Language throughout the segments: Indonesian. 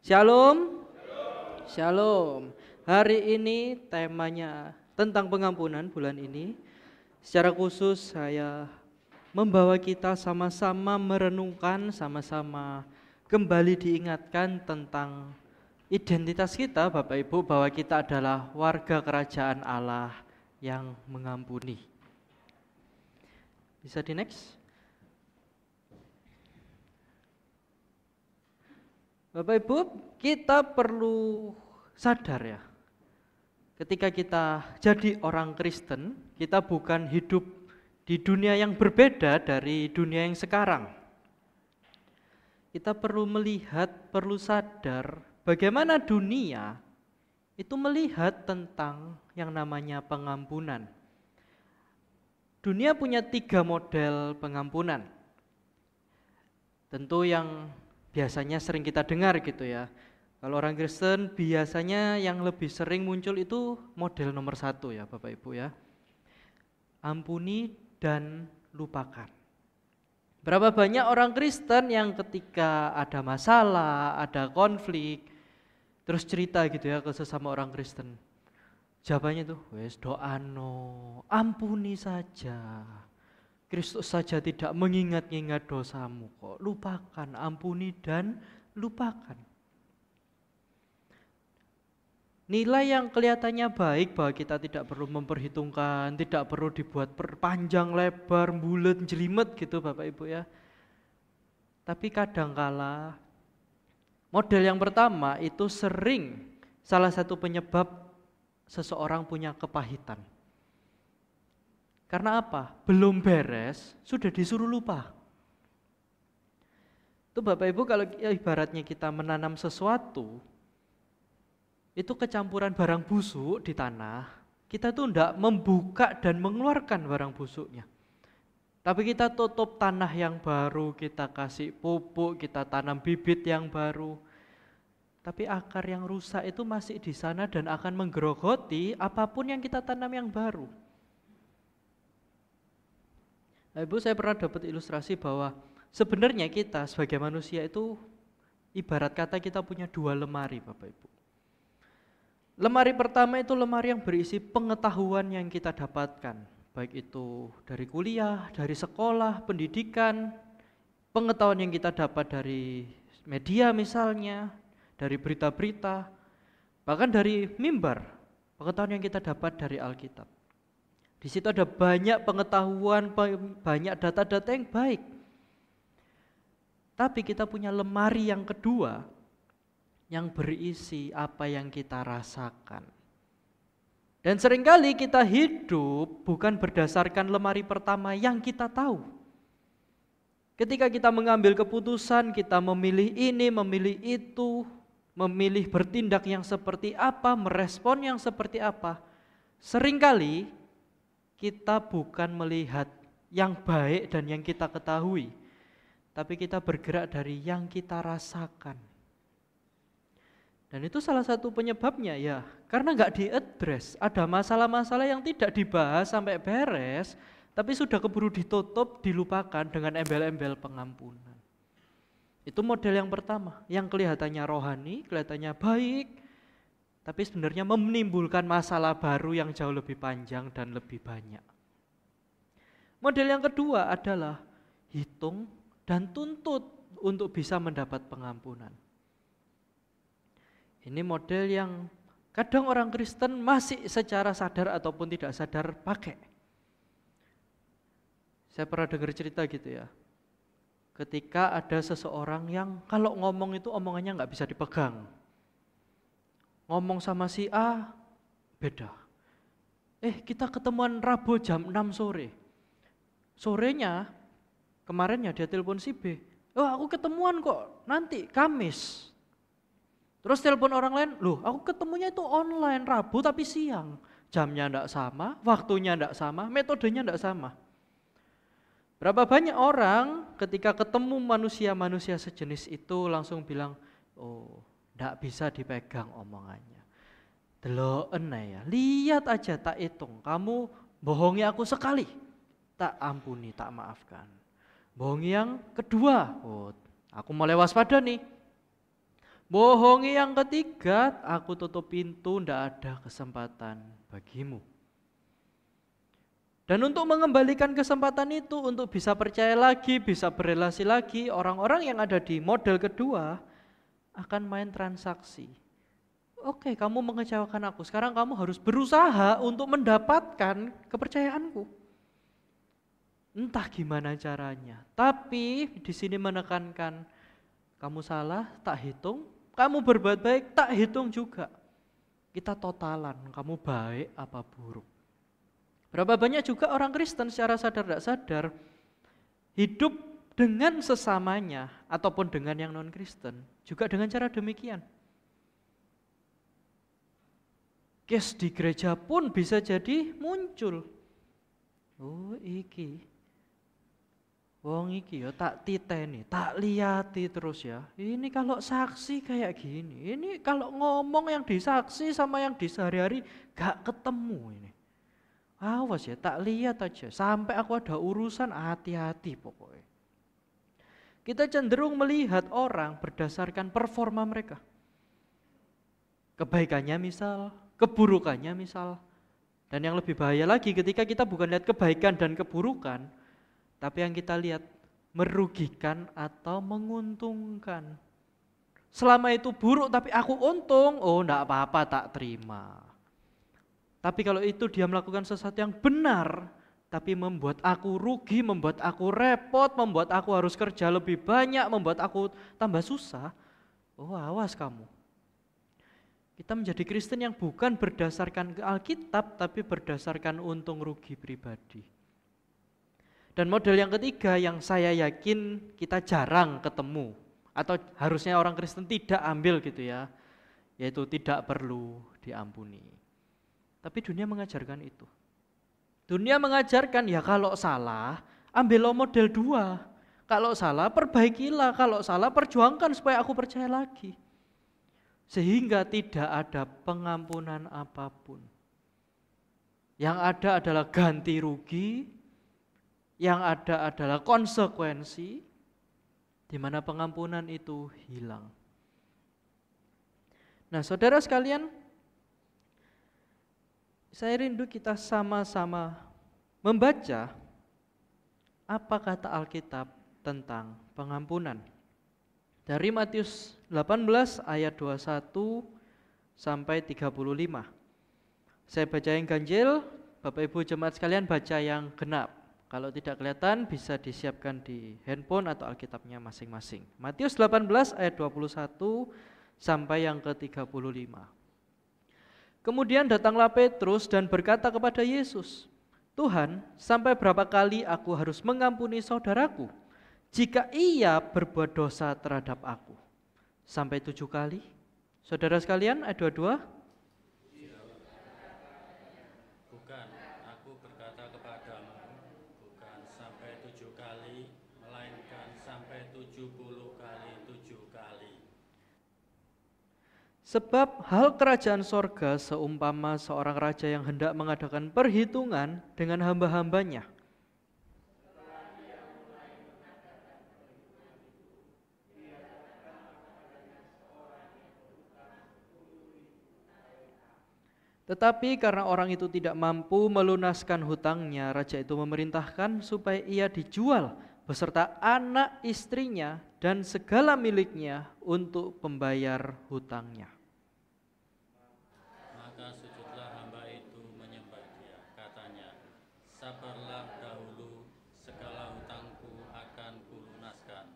Shalom. Shalom. Hari ini temanya tentang pengampunan bulan ini. Secara khusus saya membawa kita sama-sama merenungkan, sama-sama kembali diingatkan tentang identitas kita Bapak Ibu, bahwa kita adalah warga kerajaan Allah yang mengampuni. Bisa di next? Bapak Ibu, kita perlu sadar ya, ketika kita jadi orang Kristen, kita bukan hidup di dunia yang berbeda dari dunia yang sekarang. Kita perlu melihat, perlu sadar bagaimana dunia itu melihat tentang yang namanya pengampunan. Dunia punya 3 model pengampunan. Tentu yang biasanya sering kita dengar gitu ya. Kalau orang Kristen biasanya yang lebih sering muncul itu model nomor 1 ya Bapak Ibu ya. Ampuni dan lupakan. Berapa banyak orang Kristen yang ketika ada masalah, ada konflik, terus cerita gitu ya ke sesama orang Kristen. Jawabannya tuh, wes doano, ampuni saja. Kristus saja tidak mengingat-ingat dosamu kok. Lupakan, ampuni dan lupakan. Nilai yang kelihatannya baik bahwa kita tidak perlu memperhitungkan, tidak perlu dibuat perpanjang, lebar, bulet, jelimet gitu Bapak Ibu ya. Tapi kadangkala model yang pertama itu sering salah satu penyebab seseorang punya kepahitan. Karena apa? Belum beres, sudah disuruh lupa. Itu Bapak Ibu kalau ibaratnya kita menanam sesuatu, itu kecampuran barang busuk di tanah, kita tuh enggak membuka dan mengeluarkan barang busuknya. Tapi kita tutup tanah yang baru, kita kasih pupuk, kita tanam bibit yang baru. Tapi akar yang rusak itu masih di sana dan akan menggerogoti apapun yang kita tanam yang baru. Nah, Ibu, saya pernah dapat ilustrasi bahwa sebenarnya kita sebagai manusia itu ibarat kata kita punya 2 lemari Bapak Ibu. Lemari pertama itu lemari yang berisi pengetahuan yang kita dapatkan, baik itu dari kuliah, dari sekolah, pendidikan, pengetahuan yang kita dapat dari media misalnya, dari berita-berita, bahkan dari mimbar, pengetahuan yang kita dapat dari Alkitab. Di situ ada banyak pengetahuan, banyak data-data yang baik. Tapi kita punya lemari yang kedua yang berisi apa yang kita rasakan. Dan seringkali kita hidup bukan berdasarkan lemari pertama yang kita tahu. Ketika kita mengambil keputusan, kita memilih ini, memilih itu, memilih bertindak yang seperti apa, merespon yang seperti apa. Seringkali kita bukan melihat yang baik dan yang kita ketahui, tapi kita bergerak dari yang kita rasakan. Dan itu salah satu penyebabnya ya, karena nggak diadres, ada masalah-masalah yang tidak dibahas sampai beres, tapi sudah keburu ditutup, dilupakan dengan embel-embel pengampunan. Itu model yang pertama, yang kelihatannya rohani, kelihatannya baik, tapi sebenarnya menimbulkan masalah baru yang jauh lebih panjang dan lebih banyak. Model yang kedua adalah hitung dan tuntut untuk bisa mendapat pengampunan. Ini model yang kadang orang Kristen masih secara sadar ataupun tidak sadar pakai. Saya pernah dengar cerita gitu ya. Ketika ada seseorang yang kalau ngomong itu omongannya nggak bisa dipegang. Ngomong sama si A, beda. Kita ketemuan Rabu jam 6 sore. Sorenya, kemarinnya dia telepon si B. Aku ketemuan kok, nanti Kamis. Terus telepon orang lain, aku ketemunya itu online, Rabu tapi siang. Jamnya enggak sama, waktunya enggak sama, metodenya enggak sama. Berapa banyak orang ketika ketemu manusia-manusia sejenis itu langsung bilang, enggak bisa dipegang omongannya. Deloken ya, lihat aja tak hitung, kamu bohongi aku sekali, tak ampuni, tak maafkan. Bohongi yang kedua, aku mulai waspada nih. Bohongi yang ketiga, aku tutup pintu, ndak ada kesempatan bagimu. Dan untuk mengembalikan kesempatan itu, untuk bisa percaya lagi, bisa berelasi lagi, orang-orang yang ada di model kedua akan main transaksi. Oke, kamu mengecewakan aku, sekarang kamu harus berusaha untuk mendapatkan kepercayaanku. Entah gimana caranya, tapi di sini menekankan, kamu salah, tak hitung, kamu berbuat baik, tak hitung juga. Kita totalan, kamu baik apa buruk. Berapa banyak juga orang Kristen secara sadar tidak sadar hidup dengan sesamanya ataupun dengan yang non-Kristen juga dengan cara demikian. Kes di gereja pun bisa jadi muncul. Oh iki, wong iki ya tak titeni, tak liati terus ya. Ini kalau saksi kayak gini, ini kalau ngomong yang disaksi sama yang di sehari-hari gak ketemu ini. Awas ya, tak lihat aja. Sampai aku ada urusan, hati-hati pokoknya. Kita cenderung melihat orang berdasarkan performa mereka. Kebaikannya misal, keburukannya misal. Dan yang lebih bahaya lagi ketika kita bukan lihat kebaikan dan keburukan, tapi yang kita lihat merugikan atau menguntungkan. Selama itu buruk tapi aku untung, oh enggak apa-apa, tak terima. Tapi kalau itu dia melakukan sesuatu yang benar, tapi membuat aku rugi, membuat aku repot, membuat aku harus kerja lebih banyak, membuat aku tambah susah, oh awas kamu. Kita menjadi Kristen yang bukan berdasarkan Alkitab, tapi berdasarkan untung rugi pribadi. Dan model yang ketiga yang saya yakin kita jarang ketemu, atau harusnya orang Kristen tidak ambil gitu ya, yaitu tidak perlu diampuni. Tapi dunia mengajarkan itu. Dunia mengajarkan ya kalau salah, ambillah model 2. Kalau salah, perbaikilah. Kalau salah, perjuangkan supaya aku percaya lagi. Sehingga tidak ada pengampunan apapun. Yang ada adalah ganti rugi, yang ada adalah konsekuensi, di mana pengampunan itu hilang. Nah, saudara sekalian, saya rindu kita sama-sama membaca apa kata Alkitab tentang pengampunan. Dari Matius 18 ayat 21 sampai 35. Saya baca yang ganjil, Bapak Ibu jemaat sekalian baca yang genap. Kalau tidak kelihatan bisa disiapkan di handphone atau Alkitabnya masing-masing. Matius 18 ayat 21 sampai yang ke-35. Kemudian datanglah Petrus dan berkata kepada Yesus, Tuhan, sampai berapa kali aku harus mengampuni saudaraku jika ia berbuat dosa terhadap aku? Sampai 7 kali? Saudara sekalian, ayat 22. Bukan, aku berkata kepadamu, bukan sampai 7 kali, melainkan sampai 70 kali 7 kali. Sebab hal kerajaan sorga seumpama seorang raja yang hendak mengadakan perhitungan dengan hamba-hambanya. Tetapi karena orang itu tidak mampu melunaskan hutangnya, raja itu memerintahkan supaya ia dijual beserta anak istrinya dan segala miliknya untuk pembayar hutangnya. Maka sujudlah hamba itu menyembah dia, katanya, sabarlah dahulu, segala hutangku akan kulunaskan.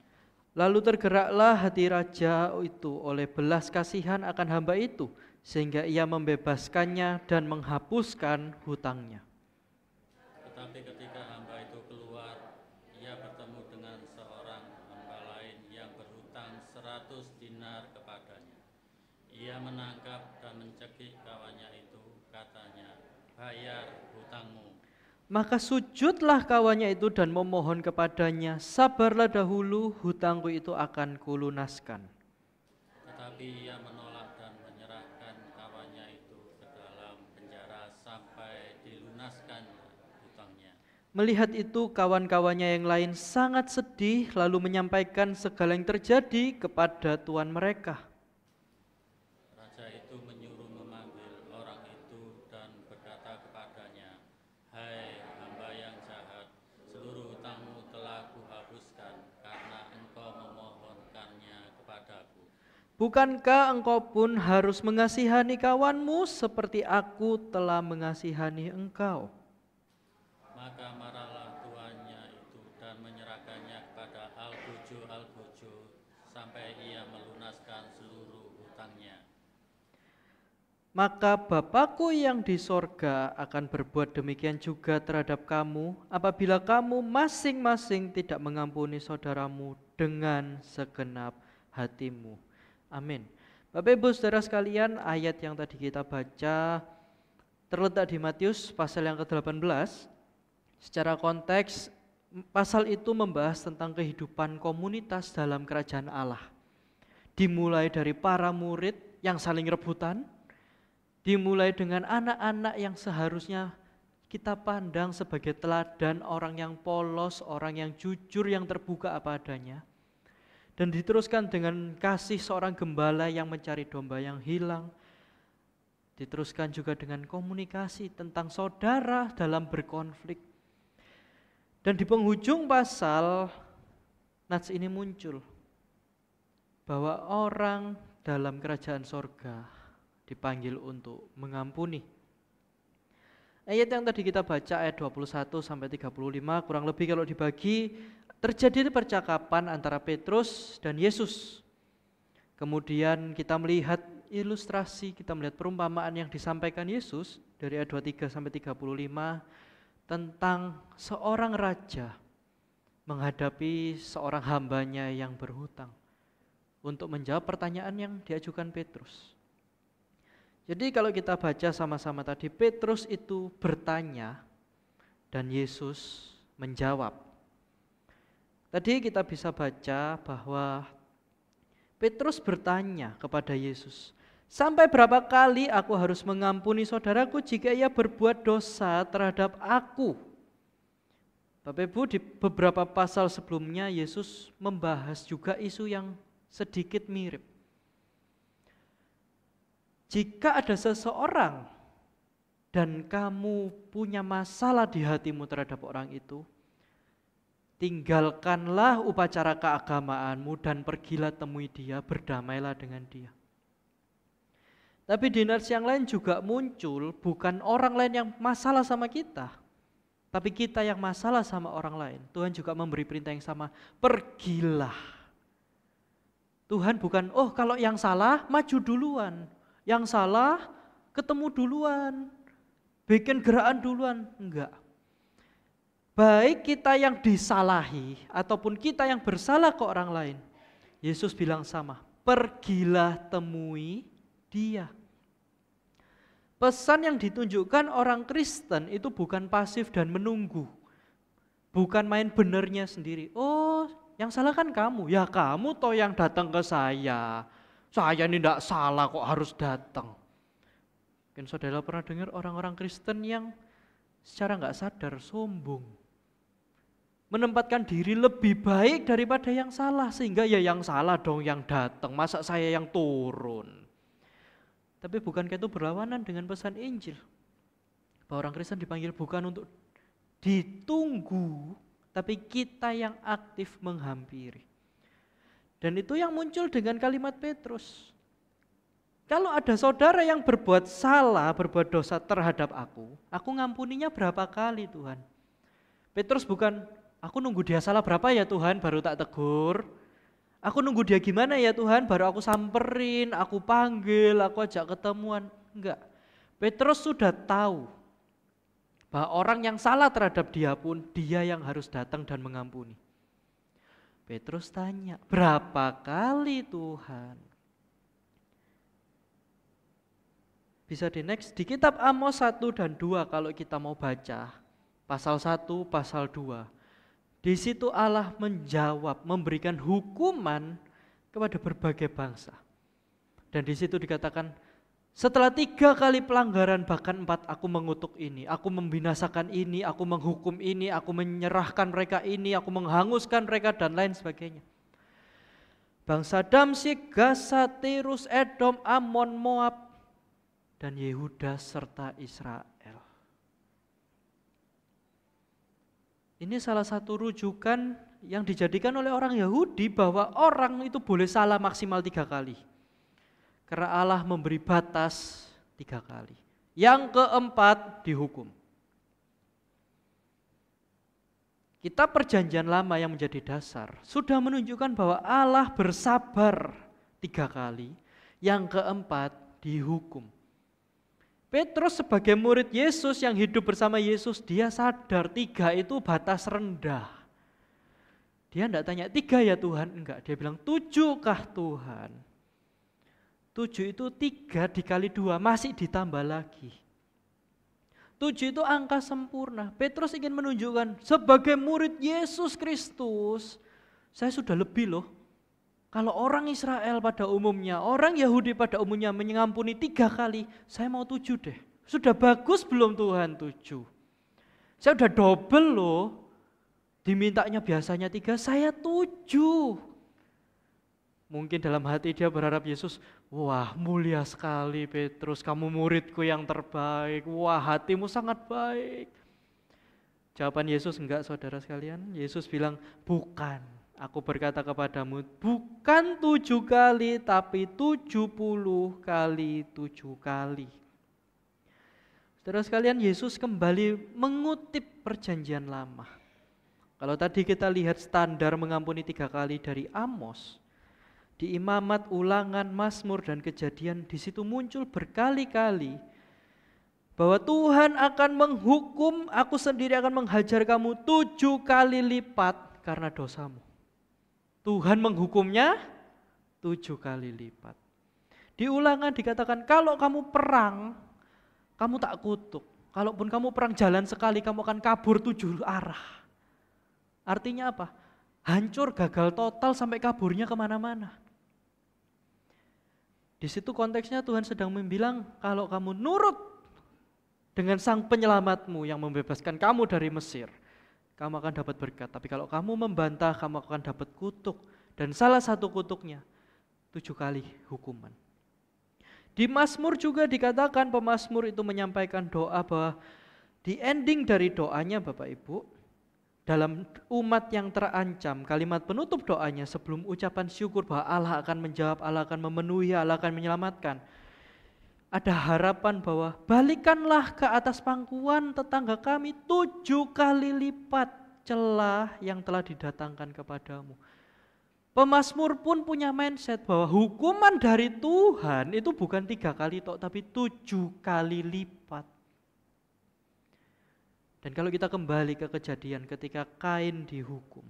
Lalu tergeraklah hati raja itu oleh belas kasihan akan hamba itu, sehingga ia membebaskannya dan menghapuskan hutangnya. Tetapi ketika hamba itu keluar, ia bertemu dengan seorang hamba lain yang berhutang 100 dinar kepadanya. Ia menangkap dan mencekik kawannya itu, katanya, bayar hutangmu. Maka sujudlah kawannya itu dan memohon kepadanya, sabarlah dahulu, hutangku itu akan kulunaskan. Tetapi ia menolak dan menyerahkan kawannya itu ke dalam penjara sampai dilunaskan hutangnya. Melihat itu kawan-kawannya yang lain sangat sedih lalu menyampaikan segala yang terjadi kepada tuan mereka. Bukankah engkau pun harus mengasihani kawanmu seperti aku telah mengasihani engkau? Maka marahlah tuannya itu dan menyerahkannya kepada Al-Bojo sampai ia melunaskan seluruh hutangnya. Maka Bapakku yang di sorga akan berbuat demikian juga terhadap kamu apabila kamu masing-masing tidak mengampuni saudaramu dengan segenap hatimu. Amin. Bapak Ibu Saudara sekalian, ayat yang tadi kita baca terletak di Matius pasal yang ke-18. Secara konteks, pasal itu membahas tentang kehidupan komunitas dalam kerajaan Allah. Dimulai dari para murid yang saling rebutan, dimulai dengan anak-anak yang seharusnya kita pandang sebagai teladan, orang yang polos, orang yang jujur, yang terbuka apa adanya. Dan diteruskan dengan kasih seorang gembala yang mencari domba yang hilang. Diteruskan juga dengan komunikasi tentang saudara dalam berkonflik. Dan di penghujung pasal, nats ini muncul. Bahwa orang dalam kerajaan sorga dipanggil untuk mengampuni. Ayat yang tadi kita baca, ayat 21 sampai 35, kurang lebih kalau dibagi, terjadi percakapan antara Petrus dan Yesus. Kemudian kita melihat ilustrasi, kita melihat perumpamaan yang disampaikan Yesus dari ayat 23 sampai 35 tentang seorang raja menghadapi seorang hambanya yang berhutang untuk menjawab pertanyaan yang diajukan Petrus. Jadi kalau kita baca sama-sama tadi, Petrus itu bertanya dan Yesus menjawab. Tadi kita bisa baca bahwa Petrus bertanya kepada Yesus, sampai berapa kali aku harus mengampuni saudaraku jika ia berbuat dosa terhadap aku? Bapak Ibu, di beberapa pasal sebelumnya Yesus membahas juga isu yang sedikit mirip. Jika ada seseorang dan kamu punya masalah di hatimu terhadap orang itu, tinggalkanlah upacara keagamaanmu dan pergilah temui dia, berdamailah dengan dia. Tapi di nats yang lain juga muncul, bukan orang lain yang masalah sama kita, tapi kita yang masalah sama orang lain. Tuhan juga memberi perintah yang sama, pergilah. Tuhan bukan, oh kalau yang salah maju duluan, yang salah ketemu duluan, bikin gerakan duluan, enggak. Baik kita yang disalahi ataupun kita yang bersalah ke orang lain, Yesus bilang sama, pergilah temui dia. Pesan yang ditunjukkan orang Kristen itu bukan pasif dan menunggu, bukan main benernya sendiri. Oh, yang salah kan kamu, ya kamu toh yang datang ke saya ini tidak salah kok harus datang. Mungkin saudara pernah dengar orang-orang Kristen yang secara nggak sadar sombong, menempatkan diri lebih baik daripada yang salah, sehingga ya yang salah dong yang datang, masa saya yang turun. Tapi bukankah itu berlawanan dengan pesan Injil? Bahwa orang Kristen dipanggil bukan untuk ditunggu, tapi kita yang aktif menghampiri. Dan itu yang muncul dengan kalimat Petrus. Kalau ada saudara yang berbuat salah, berbuat dosa terhadap aku ngampuninya berapa kali Tuhan? Petrus bukan, aku nunggu dia salah berapa ya Tuhan baru tak tegur. Aku nunggu dia gimana ya Tuhan baru aku samperin, aku panggil, aku ajak ketemuan. Enggak. Petrus sudah tahu bahwa orang yang salah terhadap dia pun dia yang harus datang dan mengampuni. Petrus tanya, berapa kali Tuhan? Bisa di next, di kitab Amos 1 dan 2 kalau kita mau baca, pasal 1, pasal 2. Di situ Allah menjawab, memberikan hukuman kepada berbagai bangsa. Dan di situ dikatakan, setelah 3 kali pelanggaran, bahkan 4, aku mengutuk ini, aku membinasakan ini, aku menghukum ini, aku menyerahkan mereka ini, aku menghanguskan mereka, dan lain sebagainya. Bangsa Damsyik, Gasa, Tirus, Edom, Ammon, Moab, dan Yehuda serta Israel. Ini salah satu rujukan yang dijadikan oleh orang Yahudi bahwa orang itu boleh salah maksimal 3 kali. Karena Allah memberi batas 3 kali. Yang keempat dihukum. Kita perjanjian lama yang menjadi dasar sudah menunjukkan bahwa Allah bersabar 3 kali. Yang keempat dihukum. Petrus sebagai murid Yesus yang hidup bersama Yesus, dia sadar 3 itu batas rendah. Dia enggak tanya 3 ya Tuhan, enggak. Dia bilang 7 kah Tuhan? 7 itu 3 dikali 2, masih ditambah lagi. 7 itu angka sempurna. Petrus ingin menunjukkan sebagai murid Yesus Kristus, saya sudah lebih loh. Kalau orang Israel pada umumnya, orang Yahudi pada umumnya mengampuni 3 kali, saya mau 7 deh. Sudah bagus belum Tuhan 7? Saya udah double loh. Dimintanya biasanya 3, saya 7. Mungkin dalam hati dia berharap Yesus, wah mulia sekali Petrus, kamu muridku yang terbaik, wah hatimu sangat baik. Jawaban Yesus, enggak saudara sekalian. Yesus bilang, bukan, aku berkata kepadamu, bukan 7 kali, tapi 70 kali 7 kali. Saudara sekalian, Yesus kembali mengutip perjanjian lama. Kalau tadi kita lihat standar mengampuni 3 kali dari Amos, di Imamat, Ulangan, Mazmur, dan Kejadian, di situ muncul berkali-kali bahwa Tuhan akan menghukum, aku sendiri akan menghajar kamu 7 kali lipat karena dosamu. Tuhan menghukumnya 7 kali lipat. Di Ulangan dikatakan, kalau kamu perang, kamu tak kutuk. Kalaupun kamu perang jalan sekali, kamu akan kabur 7 arah. Artinya apa? Hancur, gagal total sampai kaburnya kemana-mana. Di situ konteksnya Tuhan sedang membilang, kalau kamu nurut dengan sang penyelamatmu yang membebaskan kamu dari Mesir, kamu akan dapat berkat. Tapi kalau kamu membantah, kamu akan dapat kutuk. Dan salah satu kutuknya, 7 kali hukuman. Di Mazmur juga dikatakan, pemazmur itu menyampaikan doa bahwa di ending dari doanya Bapak Ibu, dalam umat yang terancam, kalimat penutup doanya sebelum ucapan syukur bahwa Allah akan menjawab, Allah akan memenuhi, Allah akan menyelamatkan. Ada harapan bahwa balikanlah ke atas pangkuan tetangga kami 7 kali lipat celah yang telah didatangkan kepadamu. Pemazmur pun punya mindset bahwa hukuman dari Tuhan itu bukan 3 kali tok, tapi 7 kali lipat. Dan kalau kita kembali ke Kejadian ketika Kain dihukum,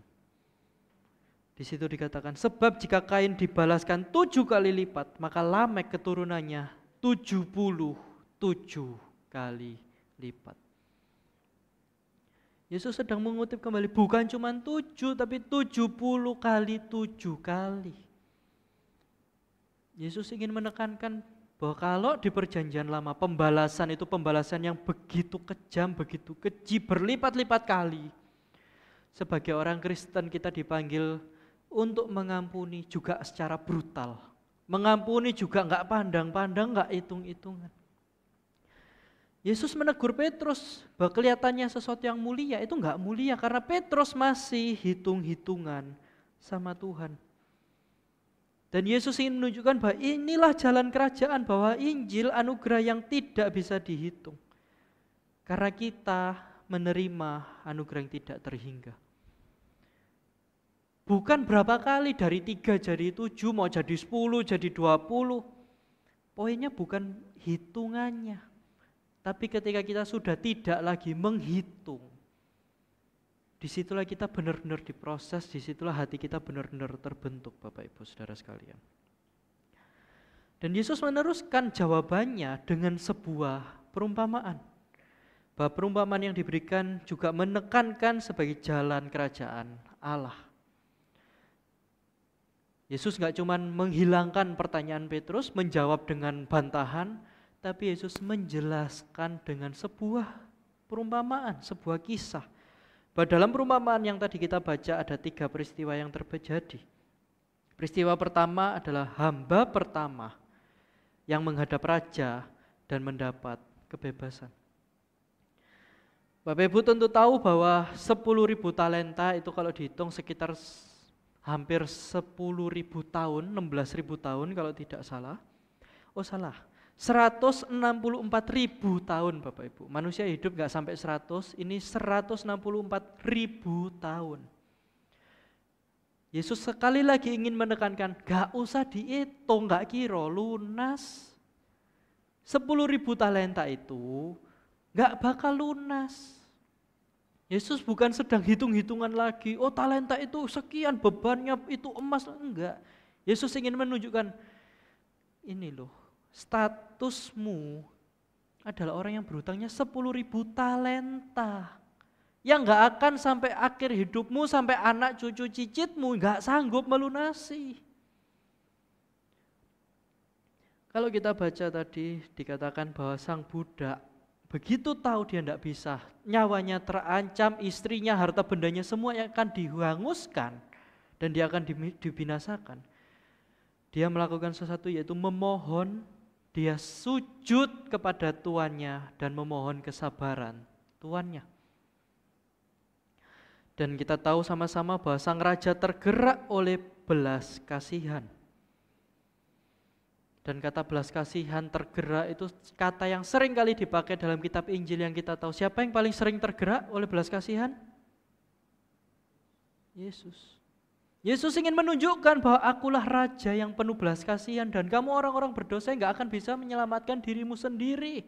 di situ dikatakan, sebab jika Kain dibalaskan 7 kali lipat, maka Lamek keturunannya 77 kali lipat. Yesus sedang mengutip kembali, bukan cuma 7, tapi 70 kali 7 kali. Yesus ingin menekankan bahwa kalau di perjanjian lama pembalasan itu pembalasan yang begitu kejam, begitu keji, berlipat-lipat kali. Sebagai orang Kristen kita dipanggil untuk mengampuni juga secara brutal. Mengampuni juga enggak pandang-pandang, enggak hitung-hitungan. Yesus menegur Petrus bahwa kelihatannya sesuatu yang mulia itu enggak mulia karena Petrus masih hitung-hitungan sama Tuhan. Dan Yesus ingin menunjukkan bahwa inilah jalan kerajaan, bahwa Injil anugerah yang tidak bisa dihitung. Karena kita menerima anugerah yang tidak terhingga. Bukan berapa kali dari 3 jadi 7, mau jadi 10, jadi 20. Poinnya bukan hitungannya. Tapi ketika kita sudah tidak lagi menghitung, disitulah kita benar-benar diproses, disitulah hati kita benar-benar terbentuk Bapak Ibu Saudara sekalian. Dan Yesus meneruskan jawabannya dengan sebuah perumpamaan. Bahwa perumpamaan yang diberikan juga menekankan sebagai jalan kerajaan Allah. Yesus gak cuma menghilangkan pertanyaan Petrus, menjawab dengan bantahan, tapi Yesus menjelaskan dengan sebuah perumpamaan, sebuah kisah. Bahwa dalam perumpamaan yang tadi kita baca ada 3 peristiwa yang terjadi. Peristiwa pertama adalah hamba pertama yang menghadap raja dan mendapat kebebasan. Bapak Ibu tentu tahu bahwa 10.000 talenta itu kalau dihitung sekitar hampir 10.000 tahun, 16.000 tahun kalau tidak salah. Oh salah, 164.000 tahun Bapak Ibu. Manusia hidup gak sampai 100, ini 164.000 tahun. Yesus sekali lagi ingin menekankan, gak usah dihitung, gak kira, lunas. 10.000 talenta itu gak bakal lunas. Yesus bukan sedang hitung-hitungan lagi, oh talenta itu sekian, bebannya itu emas, enggak. Yesus ingin menunjukkan, ini loh, statusmu adalah orang yang berhutangnya 10.000 talenta. Yang gak akan sampai akhir hidupmu, sampai anak cucu cicitmu gak sanggup melunasi. Kalau kita baca tadi dikatakan bahwa sang budak begitu tahu dia tidak bisa, nyawanya terancam, istrinya, harta bendanya semua yang akan dihanguskan dan dia akan dibinasakan. Dia melakukan sesuatu yaitu memohon, dia sujud kepada tuannya dan memohon kesabaran tuannya. Dan kita tahu sama-sama bahwa sang raja tergerak oleh belas kasihan. Dan kata belas kasihan, tergerak itu kata yang sering kali dipakai dalam kitab Injil yang kita tahu. Siapa yang paling sering tergerak oleh belas kasihan? Yesus. Yesus ingin menunjukkan bahwa akulah raja yang penuh belas kasihan dan kamu orang-orang berdosa yang gak akan bisa menyelamatkan dirimu sendiri.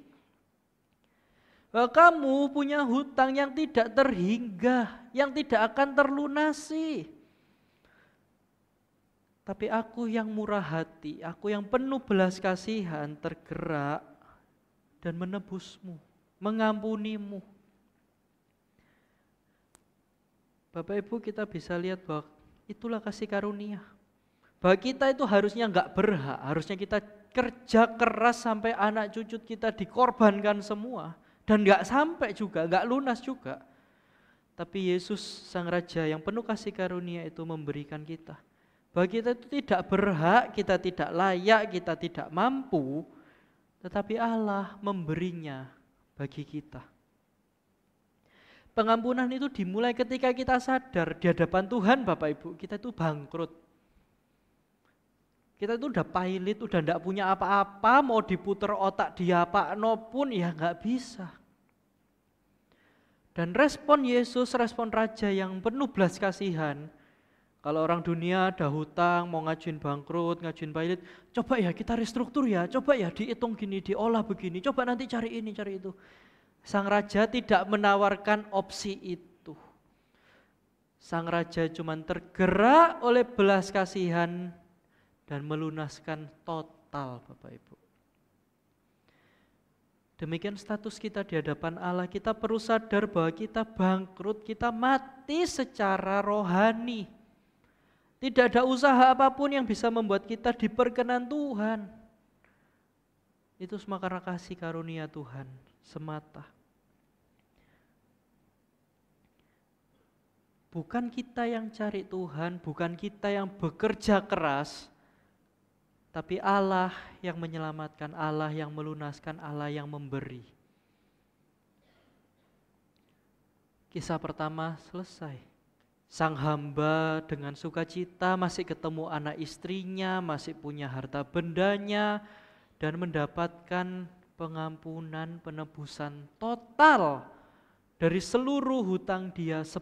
Bahwa kamu punya hutang yang tidak terhingga, yang tidak akan terlunasi. Tapi aku yang murah hati, aku yang penuh belas kasihan tergerak dan menebusmu, mengampunimu. Bapak Ibu, kita bisa lihat bahwa itulah kasih karunia. Bahwa kita itu harusnya enggak berhak, harusnya kita kerja keras sampai anak cucu kita dikorbankan semua. Dan enggak sampai juga, enggak lunas juga. Tapi Yesus sang Raja yang penuh kasih karunia itu memberikan kita. Bahwa kita itu tidak berhak, kita tidak layak, kita tidak mampu, tetapi Allah memberinya bagi kita. Pengampunan itu dimulai ketika kita sadar di hadapan Tuhan Bapak Ibu, kita itu bangkrut. Kita itu udah pailit, udah enggak punya apa-apa, mau diputer otak diapakno pun ya enggak bisa. Dan respon Yesus, respon Raja yang penuh belas kasihan, kalau orang dunia ada hutang, mau ngajuin bangkrut, ngajuin pailit, coba ya kita restruktur ya, coba ya dihitung gini, diolah begini, coba nanti cari ini, cari itu. Sang Raja tidak menawarkan opsi itu. Sang Raja cuma tergerak oleh belas kasihan dan melunaskan total Bapak Ibu. Demikian status kita di hadapan Allah, kita perlu sadar bahwa kita bangkrut, kita mati secara rohani. Tidak ada usaha apapun yang bisa membuat kita diperkenan Tuhan. Itu semua karena kasih karunia Tuhan semata. Bukan kita yang cari Tuhan, bukan kita yang bekerja keras, tapi Allah yang menyelamatkan, Allah yang melunaskan, Allah yang memberi. Kisah pertama selesai. Sang hamba dengan sukacita masih ketemu anak istrinya, masih punya harta bendanya, dan mendapatkan pengampunan, penebusan total dari seluruh hutang dia 10.000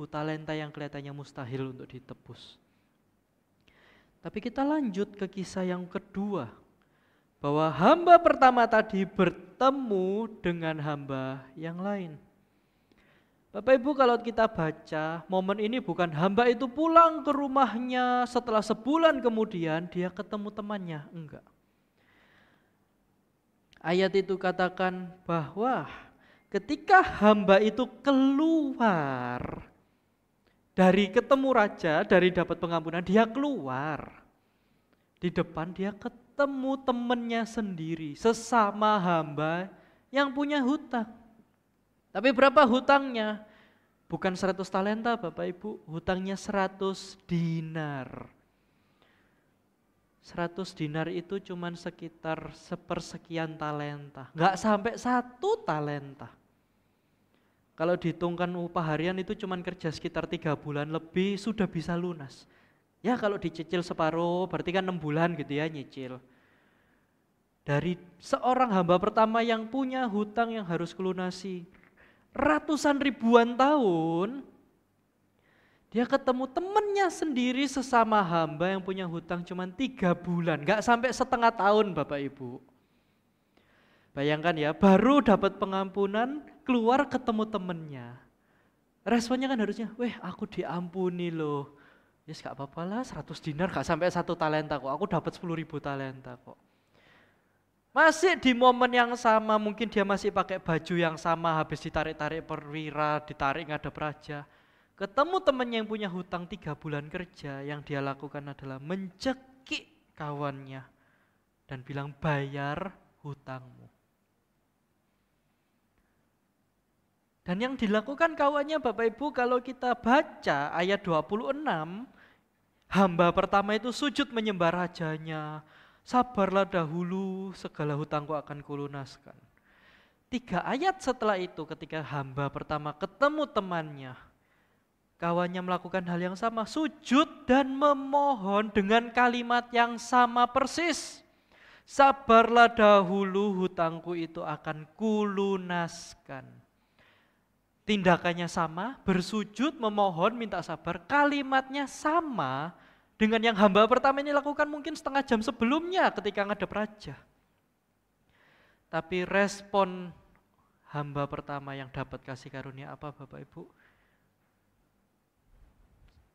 talenta yang kelihatannya mustahil untuk ditebus. Tapi kita lanjut ke kisah yang kedua, bahwa hamba pertama tadi bertemu dengan hamba yang lain. Bapak Ibu, kalau kita baca, momen ini bukan hamba itu pulang ke rumahnya setelah sebulan kemudian dia ketemu temannya, enggak. Ayat itu katakan bahwa ketika hamba itu keluar dari ketemu raja, dari dapat pengampunan, dia keluar. Di depan dia ketemu temannya sendiri, sesama hamba yang punya hutang. Tapi berapa hutangnya? Bukan 100 talenta Bapak Ibu, hutangnya 100 dinar. 100 dinar itu cuman sekitar sepersekian talenta, enggak sampai 1 talenta. Kalau dihitungkan upah harian itu cuman kerja sekitar 3 bulan lebih sudah bisa lunas. Ya kalau dicicil separuh berarti kan 6 bulan gitu ya nyicil. dari seorang hamba pertama yang punya hutang yang harus kelunasi ratusan ribuan tahun, dia ketemu temannya sendiri sesama hamba yang punya hutang cuma 3 bulan, gak sampai setengah tahun Bapak Ibu. Bayangkan ya, baru dapat pengampunan, keluar ketemu temennya. Responnya kan harusnya, weh aku diampuni loh. Yes gak apa-apa lah, 100 dinar gak sampai 1 talenta kok, aku dapat 10.000 talenta kok. Masih di momen yang sama, mungkin dia masih pakai baju yang sama, habis ditarik-tarik perwira, ditarik ngadep raja. Ketemu temannya yang punya hutang 3 bulan kerja, yang dia lakukan adalah mencekik kawannya dan bilang bayar hutangmu. Dan yang dilakukan kawannya Bapak Ibu kalau kita baca ayat 26, hamba pertama itu sujud menyembah rajanya. Sabarlah dahulu, segala hutangku akan kulunaskan. 3 ayat setelah itu ketika hamba pertama ketemu temannya, kawannya melakukan hal yang sama, sujud dan memohon dengan kalimat yang sama persis. Sabarlah dahulu, hutangku itu akan kulunaskan. Tindakannya sama, bersujud, memohon, minta sabar, kalimatnya sama dengan yang hamba pertama ini lakukan mungkin setengah jam sebelumnya ketika ngadep raja. Tapi respon hamba pertama yang dapat kasih karunia apa Bapak Ibu?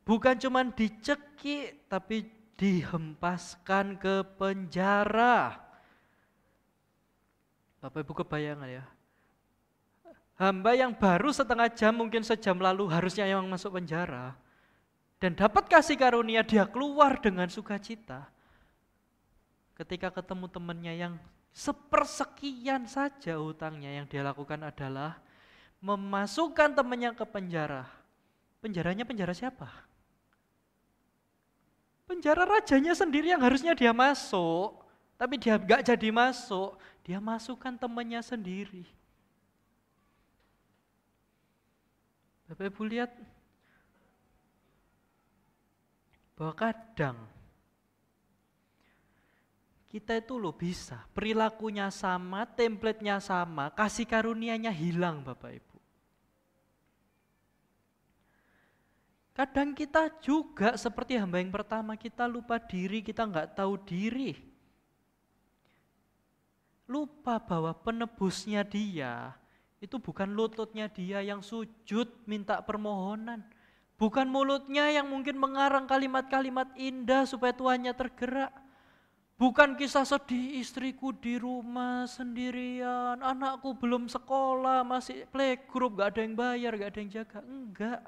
Bukan cuma dicekik, tapi dihempaskan ke penjara. Bapak Ibu kebayangan ya? Hamba yang baru setengah jam, mungkin sejam lalu harusnya yang masuk penjara. Dan dapat kasih karunia, dia keluar dengan sukacita. Ketika ketemu temannya yang sepersekian saja hutangnya, yang dia lakukan adalah memasukkan temannya ke penjara. Penjaranya penjara siapa? Penjara rajanya sendiri yang harusnya dia masuk, tapi dia gak jadi masuk, dia masukkan temannya sendiri. Bapak Ibu lihat, bahwa kadang kita itu loh bisa, perilakunya sama, template-nya sama, kasih karunianya hilang Bapak Ibu. Kadang kita juga seperti hamba yang pertama, kita lupa diri, kita nggak tahu diri. Lupa bahwa penebusnya dia, itu bukan lututnya dia yang sujud minta permohonan. Bukan mulutnya yang mungkin mengarang kalimat-kalimat indah supaya Tuhannya tergerak. Bukan kisah sedih istriku di rumah sendirian, anakku belum sekolah, masih playgroup, gak ada yang bayar, gak ada yang jaga. Enggak.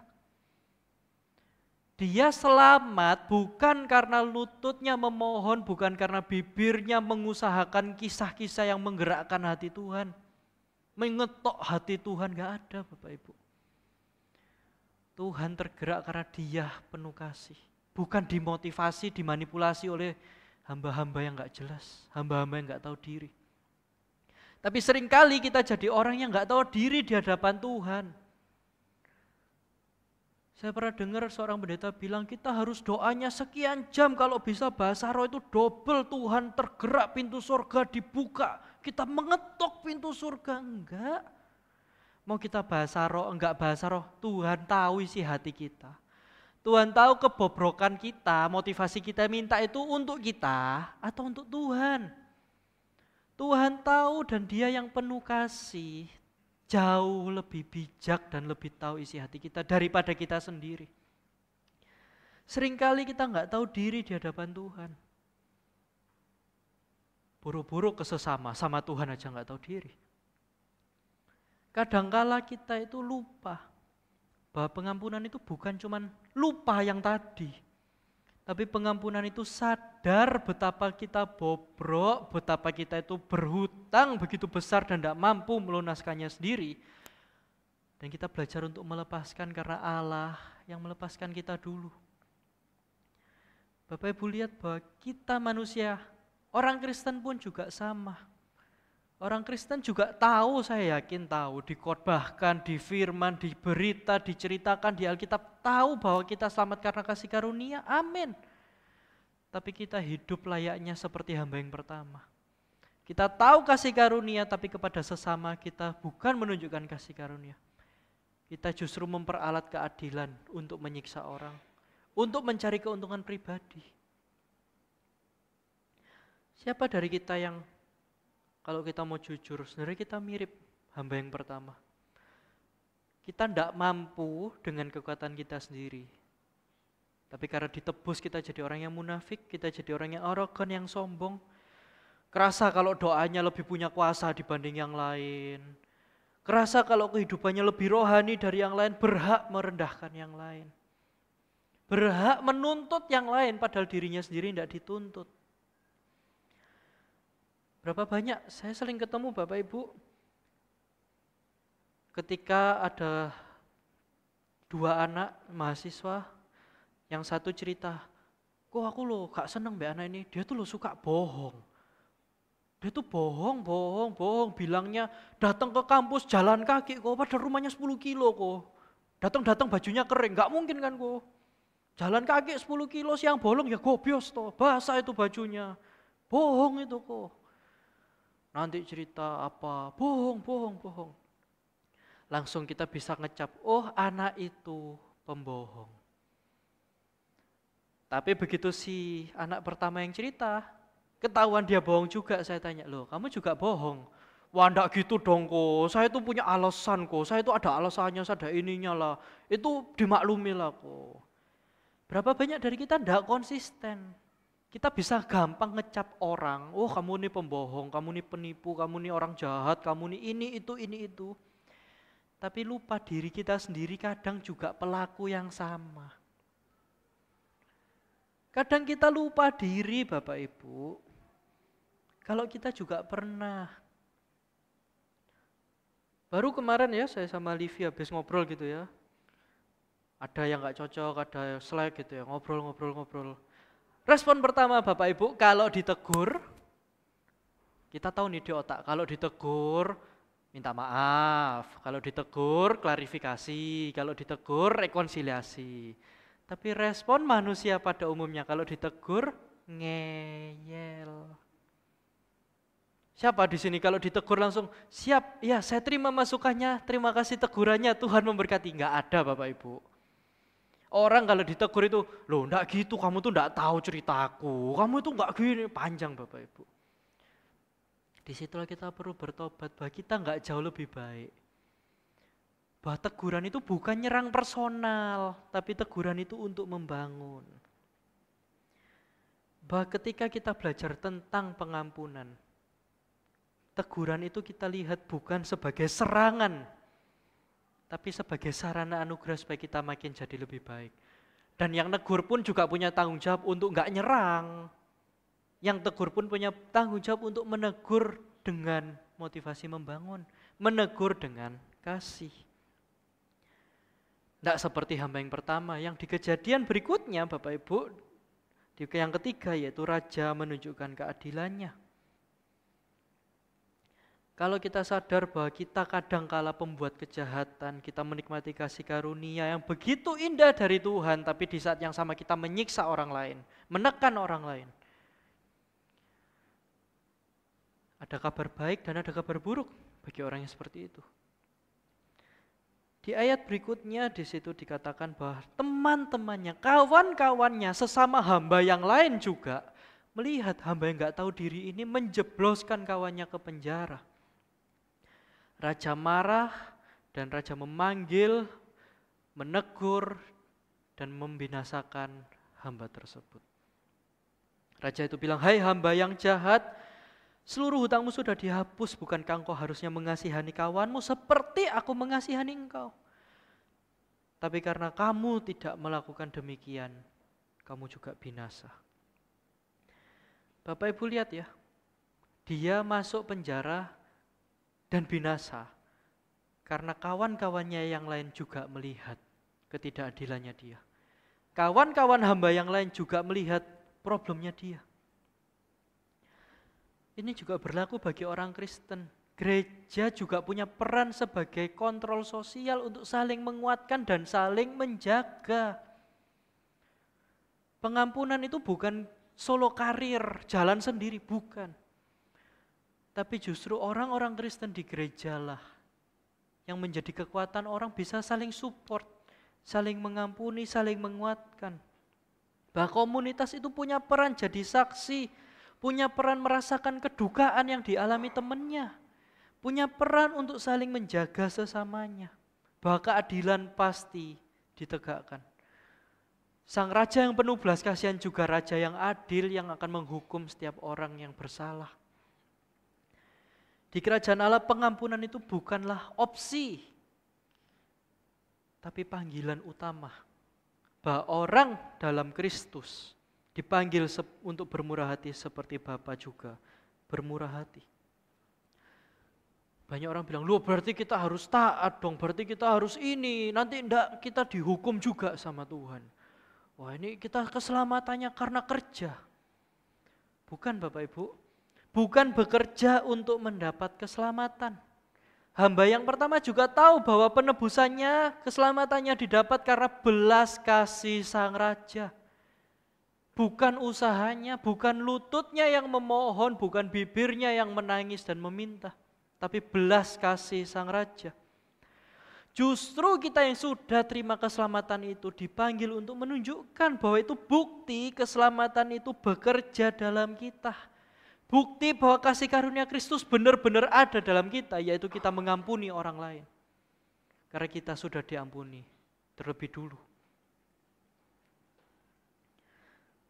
Dia selamat bukan karena lututnya memohon, bukan karena bibirnya mengusahakan kisah-kisah yang menggerakkan hati Tuhan. Mengetok hati Tuhan, gak ada Bapak Ibu. Tuhan tergerak karena dia penuh kasih. Bukan dimotivasi, dimanipulasi oleh hamba-hamba yang gak jelas, hamba-hamba yang gak tahu diri. Tapi seringkali kita jadi orang yang gak tahu diri di hadapan Tuhan. Saya pernah dengar seorang pendeta bilang kita harus doanya sekian jam, kalau bisa bahasa roh itu double, Tuhan tergerak, pintu surga dibuka, kita mengetok pintu surga. Enggak. Mau kita bahasa roh, enggak bahasa roh, Tuhan tahu isi hati kita. Tuhan tahu kebobrokan kita, motivasi kita minta itu untuk kita atau untuk Tuhan. Tuhan tahu dan Dia yang penuh kasih, jauh lebih bijak dan lebih tahu isi hati kita daripada kita sendiri. Seringkali kita enggak tahu diri di hadapan Tuhan. Buru-buru ke sesama, sama Tuhan aja enggak tahu diri. Kadangkala kita itu lupa bahwa pengampunan itu bukan cuma lupa yang tadi, tapi pengampunan itu sadar betapa kita bobrok, betapa kita itu berhutang begitu besar dan tidak mampu melunaskannya sendiri. Dan kita belajar untuk melepaskan karena Allah yang melepaskan kita dulu. Bapak Ibu lihat bahwa kita manusia, orang Kristen pun juga sama. Orang Kristen juga tahu, saya yakin tahu, dikhotbahkan, di firman, di berita, diceritakan di Alkitab, tahu bahwa kita selamat karena kasih karunia, amin. Tapi kita hidup layaknya seperti hamba yang pertama. Kita tahu kasih karunia, tapi kepada sesama kita bukan menunjukkan kasih karunia. Kita justru memperalat keadilan untuk menyiksa orang, untuk mencari keuntungan pribadi. Siapa dari kita yang, kalau kita mau jujur, sebenarnya kita mirip hamba yang pertama. Kita tidak mampu dengan kekuatan kita sendiri. Tapi karena ditebus kita jadi orang yang munafik, kita jadi orang yang arogan, yang sombong. Kerasa kalau doanya lebih punya kuasa dibanding yang lain. Kerasa kalau kehidupannya lebih rohani dari yang lain, berhak merendahkan yang lain. Berhak menuntut yang lain padahal dirinya sendiri tidak dituntut. Berapa banyak saya sering ketemu Bapak Ibu ketika ada 2 anak mahasiswa, yang satu cerita, kok aku loh gak seneng mbak anak ini, dia tuh lo suka bohong. Dia tuh bohong, bilangnya datang ke kampus jalan kaki kok, padahal rumahnya 10 kilo kok. Datang bajunya kering, gak mungkin kan kok. Jalan kaki 10 kilo siang bolong ya gobios toh, basah itu bajunya. Bohong itu kok. Nanti cerita apa, bohong. Langsung kita bisa ngecap, oh anak itu pembohong. Tapi begitu si anak pertama yang cerita, ketahuan dia bohong juga, saya tanya, loh kamu juga bohong? Wah enggak gitu dong kok, saya tuh punya alasan kok, saya tuh ada alasannya, ada ininya lah, itu dimaklumi lah kok. Berapa banyak dari kita enggak konsisten? Kita bisa gampang ngecap orang, oh kamu ini pembohong, kamu ini penipu, kamu ini orang jahat, kamu ini itu. Tapi lupa diri kita sendiri kadang juga pelaku yang sama. Kadang kita lupa diri Bapak Ibu, kalau kita juga pernah. Baru kemarin ya saya sama Livi habis ngobrol gitu ya. Ada yang gak cocok, ada slack gitu ya, ngobrol. Respon pertama Bapak Ibu, kalau ditegur, kita tahu nih di otak, kalau ditegur minta maaf, kalau ditegur klarifikasi, kalau ditegur rekonsiliasi. Tapi respon manusia pada umumnya kalau ditegur ngeyel. Siapa di sini kalau ditegur langsung siap, ya saya terima masukannya, terima kasih tegurannya, Tuhan memberkati. Enggak ada Bapak Ibu. Orang kalau ditegur itu, loh enggak gitu, kamu tuh enggak tahu ceritaku, kamu itu enggak gini, panjang Bapak Ibu. Disitulah kita perlu bertobat bahwa kita enggak jauh lebih baik. Bahwa teguran itu bukan nyerang personal, tapi teguran itu untuk membangun. Bahwa ketika kita belajar tentang pengampunan, teguran itu kita lihat bukan sebagai serangan, tapi sebagai sarana anugerah supaya kita makin jadi lebih baik. Dan yang negur pun juga punya tanggung jawab untuk enggak nyerang. Yang tegur pun punya tanggung jawab untuk menegur dengan motivasi membangun, menegur dengan kasih. Tidak seperti hamba yang pertama, yang di kejadian berikutnya Bapak Ibu, yang ketiga yaitu raja menunjukkan keadilannya. Kalau kita sadar bahwa kita kadangkala pembuat kejahatan, kita menikmati kasih karunia yang begitu indah dari Tuhan, tapi di saat yang sama kita menyiksa orang lain, menekan orang lain. Ada kabar baik dan ada kabar buruk bagi orang yang seperti itu. Di ayat berikutnya di situ dikatakan bahwa teman-temannya, kawan-kawannya, sesama hamba yang lain juga melihat hamba yang gak tahu diri ini menjebloskan kawannya ke penjara. Raja marah dan raja memanggil, menegur dan membinasakan hamba tersebut. Raja itu bilang, hai hamba yang jahat, seluruh hutangmu sudah dihapus, bukankah engkau harusnya mengasihani kawanmu seperti aku mengasihani engkau? Tapi karena kamu tidak melakukan demikian, kamu juga binasa. Bapak Ibu lihat ya, dia masuk penjara dan binasa karena kawan-kawannya yang lain juga melihat ketidakadilannya dia. Kawan-kawan hamba yang lain juga melihat problemnya dia. Ini juga berlaku bagi orang Kristen. Gereja juga punya peran sebagai kontrol sosial untuk saling menguatkan dan saling menjaga. Pengampunan itu bukan solo karir, jalan sendiri, bukan. Tapi justru orang-orang Kristen di gereja lah yang menjadi kekuatan orang bisa saling support, saling mengampuni, saling menguatkan. Bahwa komunitas itu punya peran jadi saksi, punya peran merasakan kedukaan yang dialami temannya, punya peran untuk saling menjaga sesamanya, bahwa keadilan pasti ditegakkan. Sang raja yang penuh belas kasihan juga raja yang adil yang akan menghukum setiap orang yang bersalah. Di kerajaan Allah pengampunan itu bukanlah opsi, tapi panggilan utama. Bahwa orang dalam Kristus dipanggil untuk bermurah hati seperti Bapa juga bermurah hati. Banyak orang bilang, loh berarti kita harus taat dong, berarti kita harus ini, nanti enggak kita dihukum juga sama Tuhan. Wah ini kita keselamatannya karena kerja. Bukan Bapak Ibu, bukan bekerja untuk mendapat keselamatan. Hamba yang pertama juga tahu bahwa penebusannya, keselamatannya didapat karena belas kasih Sang Raja. Bukan usahanya, bukan lututnya yang memohon, bukan bibirnya yang menangis dan meminta, tapi belas kasih Sang Raja. Justru kita yang sudah terima keselamatan itu dipanggil untuk menunjukkan bahwa itu bukti keselamatan itu bekerja dalam kita. Bukti bahwa kasih karunia Kristus benar-benar ada dalam kita, yaitu kita mengampuni orang lain. Karena kita sudah diampuni terlebih dulu.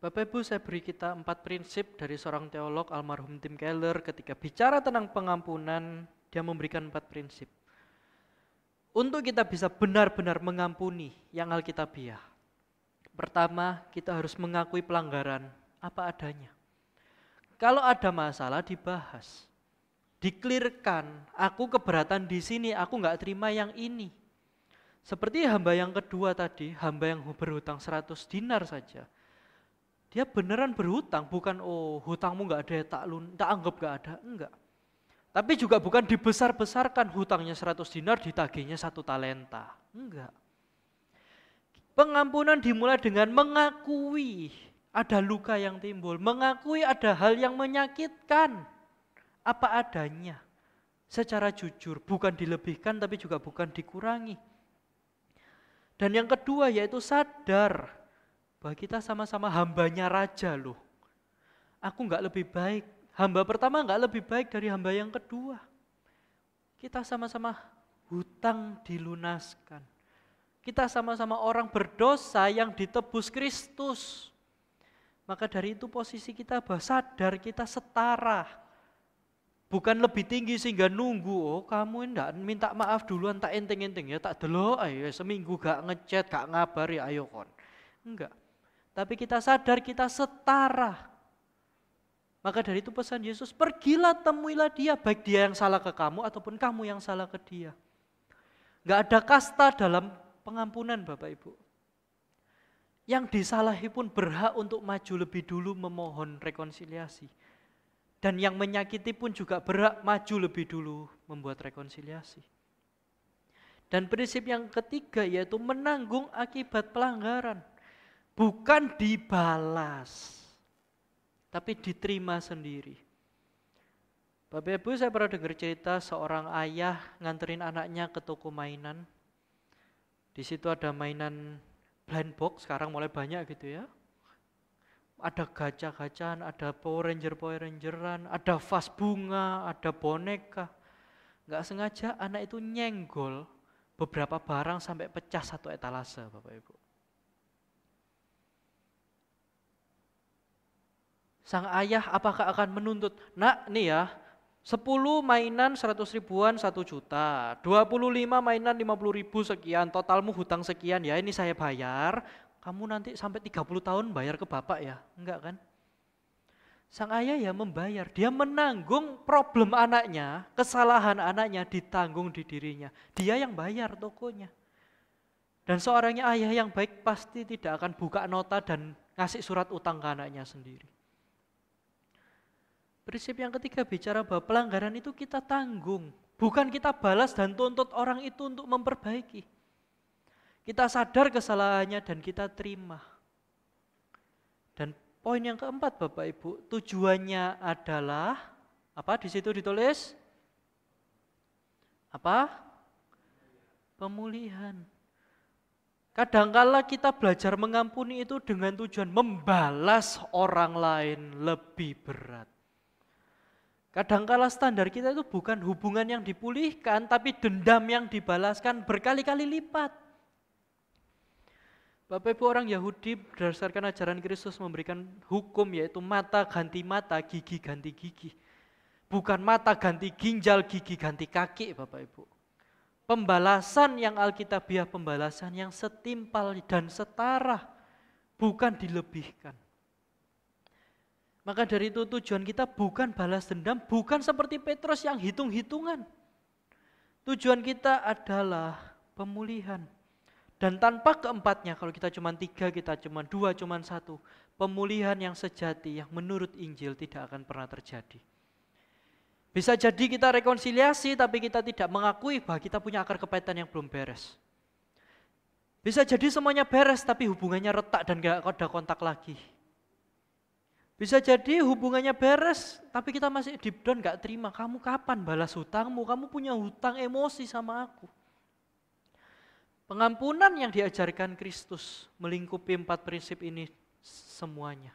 Bapak Ibu, saya beri kita 4 prinsip dari seorang teolog almarhum Tim Keller ketika bicara tentang pengampunan, dia memberikan 4 prinsip. Untuk kita bisa benar-benar mengampuni yang alkitabiah. Pertama, kita harus mengakui pelanggaran apa adanya. Kalau ada masalah dibahas, diklirkan, aku keberatan di sini, aku enggak terima yang ini. Seperti hamba yang kedua tadi, hamba yang berhutang 100 dinar saja. Dia beneran berhutang, bukan hutangmu enggak ada, tak anggap enggak ada, enggak. Tapi juga bukan dibesar-besarkan hutangnya 100 dinar ditagihnya 1 talenta. Enggak. Pengampunan dimulai dengan mengakui ada luka yang timbul, mengakui ada hal yang menyakitkan apa adanya. Secara jujur, bukan dilebihkan tapi juga bukan dikurangi. Dan yang kedua yaitu sadar bahwa kita sama-sama hambanya raja loh. Aku enggak lebih baik. Hamba pertama enggak lebih baik dari hamba yang kedua. Kita sama-sama hutang dilunaskan. Kita sama-sama orang berdosa yang ditebus Kristus. Maka dari itu posisi kita sadar kita setara. Bukan lebih tinggi sehingga nunggu, kamu enggak minta maaf duluan tak enteng-enteng ya, tak delok ayo seminggu gak ngechat, gak ngabari ayo kon. Enggak. Tapi kita sadar kita setara. Maka dari itu pesan Yesus, pergilah temuilah dia, baik dia yang salah ke kamu ataupun kamu yang salah ke dia. Enggak ada kasta dalam pengampunan Bapak Ibu. Yang disalahi pun berhak untuk maju lebih dulu memohon rekonsiliasi. Dan yang menyakiti pun juga berhak maju lebih dulu membuat rekonsiliasi. Dan prinsip yang ketiga yaitu menanggung akibat pelanggaran. Bukan dibalas. Tapi diterima sendiri. Bapak Ibu, saya pernah dengar cerita seorang ayah nganterin anaknya ke toko mainan. Di situ ada mainan blind box, sekarang mulai banyak gitu ya. Ada gacha-gacaan, ada Power Ranger-Rangeran, ada vas bunga, ada boneka. Enggak sengaja anak itu nyenggol beberapa barang sampai pecah 1 etalase, Bapak Ibu. Sang ayah apakah akan menuntut, nak nih ya, 10 mainan 100 ribuan 1 juta, 25 mainan 50 ribu sekian, totalmu hutang sekian ya, ini saya bayar, kamu nanti sampai 30 tahun bayar ke bapak ya, enggak kan? Sang ayah ya membayar, dia menanggung problem anaknya, kesalahan anaknya ditanggung di dirinya, dia yang bayar tokonya. Dan seorang ayah yang baik pasti tidak akan buka nota dan ngasih surat utang ke anaknya sendiri. Prinsip yang ketiga bicara bahwa pelanggaran itu kita tanggung, bukan kita balas dan tuntut orang itu untuk memperbaiki. Kita sadar kesalahannya dan kita terima. Dan poin yang keempat Bapak Ibu, tujuannya adalah Apa di situ ditulis? Apa? Pemulihan. Kadangkala kita belajar mengampuni itu dengan tujuan membalas orang lain lebih berat. Kadangkala standar kita itu bukan hubungan yang dipulihkan, tapi dendam yang dibalaskan berkali-kali lipat. Bapak Ibu, orang Yahudi berdasarkan ajaran Kristus memberikan hukum yaitu mata ganti mata, gigi ganti gigi. Bukan mata ganti ginjal, gigi ganti kaki, Bapak Ibu. Pembalasan yang alkitabiah, pembalasan yang setimpal dan setara, bukan dilebihkan. Maka dari itu tujuan kita bukan balas dendam, bukan seperti Petrus yang hitung-hitungan. Tujuan kita adalah pemulihan. Dan tanpa keempatnya, kalau kita cuma 3, kita cuma 2, cuma 1, pemulihan yang sejati yang menurut Injil tidak akan pernah terjadi. Bisa jadi kita rekonsiliasi tapi kita tidak mengakui bahwa kita punya akar kepahitan yang belum beres. Bisa jadi semuanya beres tapi hubungannya retak dan gak ada kontak lagi. Bisa jadi hubungannya beres tapi kita masih deep down gak terima. Kamu kapan balas hutangmu? Kamu punya hutang emosi sama aku. Pengampunan yang diajarkan Kristus melingkupi 4 prinsip ini semuanya.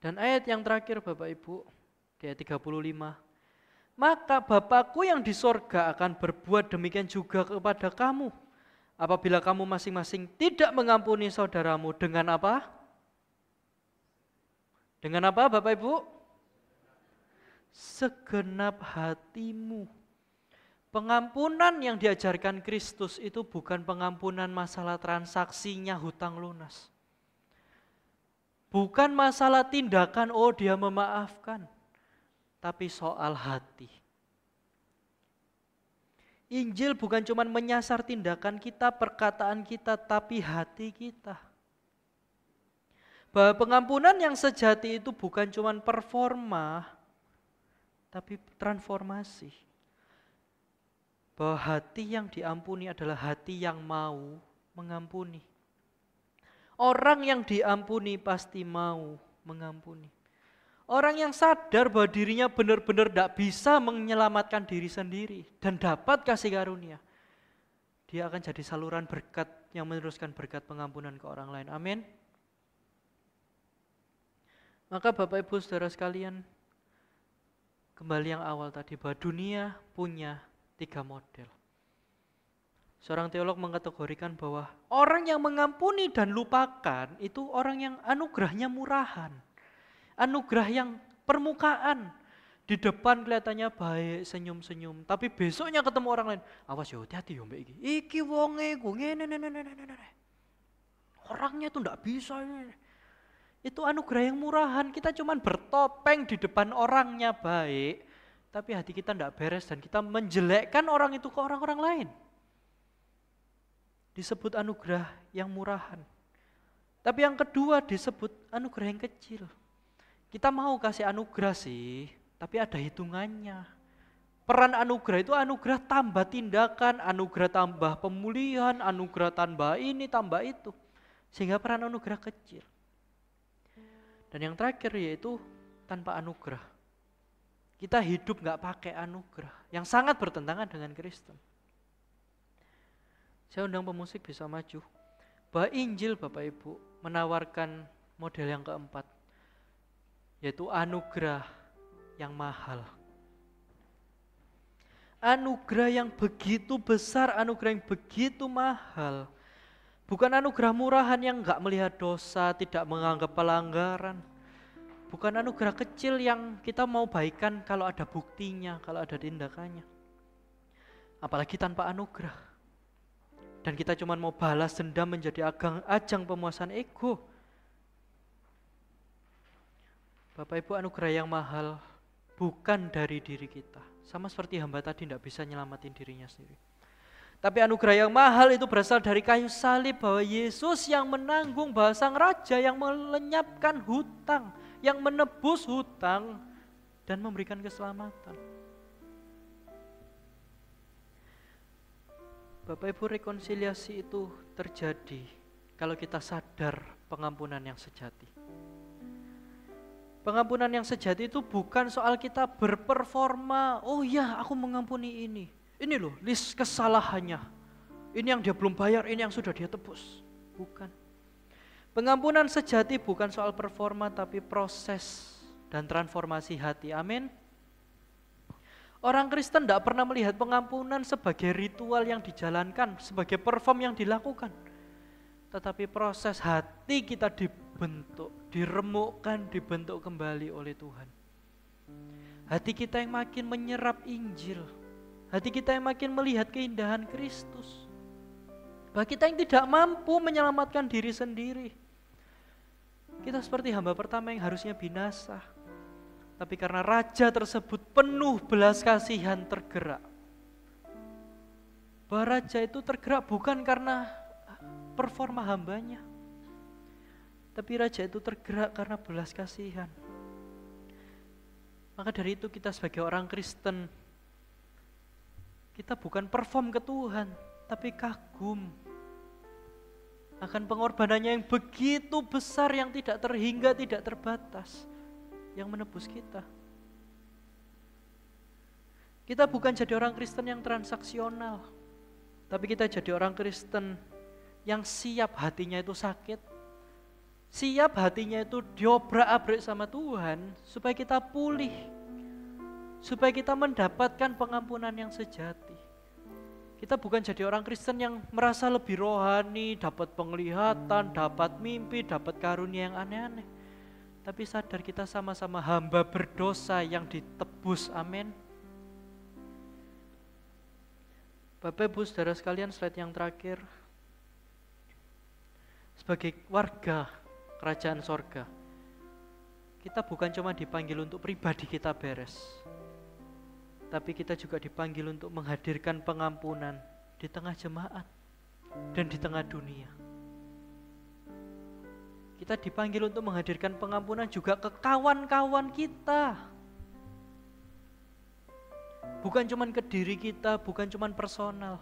Dan ayat yang terakhir Bapak Ibu, di ayat 35. Maka Bapakku yang di sorga akan berbuat demikian juga kepada kamu. Apabila kamu masing-masing tidak mengampuni saudaramu dengan apa? Dengan apa Bapak Ibu? Segenap hatimu. Pengampunan yang diajarkan Kristus itu bukan pengampunan masalah transaksinya hutang lunas. Bukan masalah tindakan, oh dia memaafkan. Tapi soal hati. Injil bukan cuma menyasar tindakan kita, perkataan kita, tapi hati kita. Bahwa pengampunan yang sejati itu bukan cuma performa, tapi transformasi. Bahwa hati yang diampuni adalah hati yang mau mengampuni. Orang yang diampuni pasti mau mengampuni. Orang yang sadar bahwa dirinya benar-benar tidak bisa menyelamatkan diri sendiri dan dapat kasih karunia, dia akan jadi saluran berkat yang meneruskan berkat pengampunan ke orang lain. Amin. Maka Bapak Ibu Saudara sekalian, kembali yang awal tadi bahwa dunia punya 3 model. Seorang teolog mengkategorikan bahwa orang yang mengampuni dan lupakan itu orang yang anugerahnya murahan. Anugerah yang permukaan. Di depan kelihatannya baik, senyum-senyum. Tapi besoknya ketemu orang lain. Awas ya, hati-hati ya mbak iki. Iki wonge ku ngene. Orangnya itu enggak bisa. Itu anugerah yang murahan. Kita cuma bertopeng di depan orangnya baik. Tapi hati kita enggak beres dan kita menjelekkan orang itu ke orang-orang lain. Disebut anugerah yang murahan. Tapi yang kedua disebut anugerah yang kecil. Kita mau kasih anugerah sih, tapi ada hitungannya. Peran anugerah itu anugerah tambah tindakan, anugerah tambah pemulihan, anugerah tambah ini, tambah itu. Sehingga peran anugerah kecil. Dan yang terakhir yaitu tanpa anugerah. Kita hidup gak pakai anugerah, yang sangat bertentangan dengan Kristen. Saya undang pemusik bisa maju. Bahwa Injil Bapak Ibu menawarkan model yang keempat, yaitu anugerah yang mahal. Anugerah yang begitu besar, anugerah yang begitu mahal. Bukan anugerah murahan yang enggak melihat dosa, tidak menganggap pelanggaran. Bukan anugerah kecil yang kita mau baikan kalau ada buktinya, kalau ada tindakannya. Apalagi tanpa anugerah. Dan kita cuma mau balas dendam menjadi ajang pemuasan ego. Bapak Ibu, anugerah yang mahal bukan dari diri kita. Sama seperti hamba tadi tidak bisa nyelamatin dirinya sendiri. Tapi anugerah yang mahal itu berasal dari kayu salib, bahwa Yesus yang menanggung, bahwa Sang Raja yang melenyapkan hutang, yang menebus hutang dan memberikan keselamatan. Bapak Ibu, rekonsiliasi itu terjadi kalau kita sadar pengampunan yang sejati. Pengampunan yang sejati itu bukan soal kita berperforma. Oh ya, aku mengampuni ini. Ini loh list kesalahannya. Ini yang dia belum bayar, ini yang sudah dia tebus. Bukan. Pengampunan sejati bukan soal performa, tapi proses dan transformasi hati. Amin. Orang Kristen tidak pernah melihat pengampunan sebagai ritual yang dijalankan, sebagai perform yang dilakukan. Tetapi proses hati kita dibentuk, diremukkan, dibentuk kembali oleh Tuhan. Hati kita yang makin menyerap Injil. Hati kita yang makin melihat keindahan Kristus. Bahwa kita yang tidak mampu menyelamatkan diri sendiri. Kita seperti hamba pertama yang harusnya binasa. Tapi karena raja tersebut penuh belas kasihan tergerak. Bahwa raja itu tergerak bukan karena performa hambanya. Tapi raja itu tergerak karena belas kasihan. Maka dari itu kita sebagai orang Kristen, kita bukan perform ke Tuhan, tapi kagum akan pengorbanannya yang begitu besar, yang tidak terhingga, tidak terbatas, yang menebus kita. Kita bukan jadi orang Kristen yang transaksional, tapi kita jadi orang Kristen yang siap hatinya itu sakit, siap hatinya itu diobrak-abrik sama Tuhan, supaya kita pulih, supaya kita mendapatkan pengampunan yang sejati. Kita bukan jadi orang Kristen yang merasa lebih rohani, dapat penglihatan, dapat mimpi, dapat karunia yang aneh-aneh. Tapi sadar kita sama-sama hamba berdosa yang ditebus, amin. Bapak Ibu Saudara sekalian, slide yang terakhir. Sebagai warga kerajaan sorga, kita bukan cuma dipanggil untuk pribadi kita beres, tapi kita juga dipanggil untuk menghadirkan pengampunan di tengah jemaat dan di tengah dunia. Kita dipanggil untuk menghadirkan pengampunan juga ke kawan-kawan kita. Bukan cuma ke diri kita, bukan cuma personal,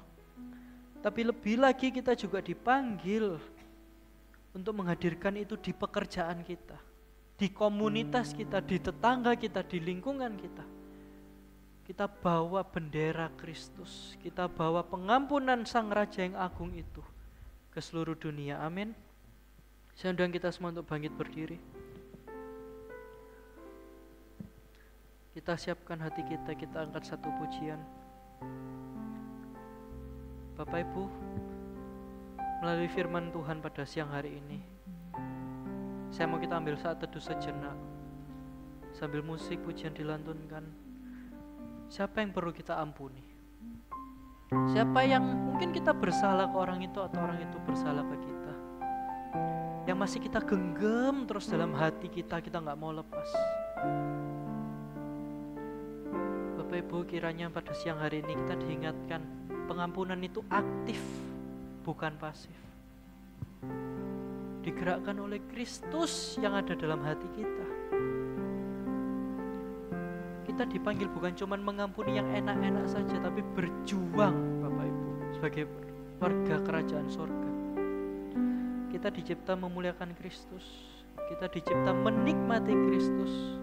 tapi lebih lagi kita juga dipanggil untuk menghadirkan itu di pekerjaan kita, di komunitas kita, di tetangga kita, di lingkungan kita. Kita bawa bendera Kristus, kita bawa pengampunan Sang Raja yang agung itu ke seluruh dunia, amin. Saya undang kita semua untuk bangkit berdiri. Kita siapkan hati kita, kita angkat satu pujian. Bapak Ibu, melalui firman Tuhan pada siang hari ini, saya mau kita ambil saat teduh sejenak. Sambil musik pujian dilantunkan, siapa yang perlu kita ampuni? Siapa yang mungkin kita bersalah ke orang itu atau orang itu bersalah ke kita, yang masih kita genggam terus dalam hati kita gak mau lepas. Bapak Ibu, kiranya pada siang hari ini kita diingatkan pengampunan itu aktif, bukan pasif. Digerakkan oleh Kristus yang ada dalam hati kita. Kita dipanggil bukan cuma mengampuni yang enak-enak saja, tapi berjuang, Bapak Ibu, sebagai warga kerajaan sorga. Kita dicipta memuliakan Kristus, kita dicipta menikmati Kristus,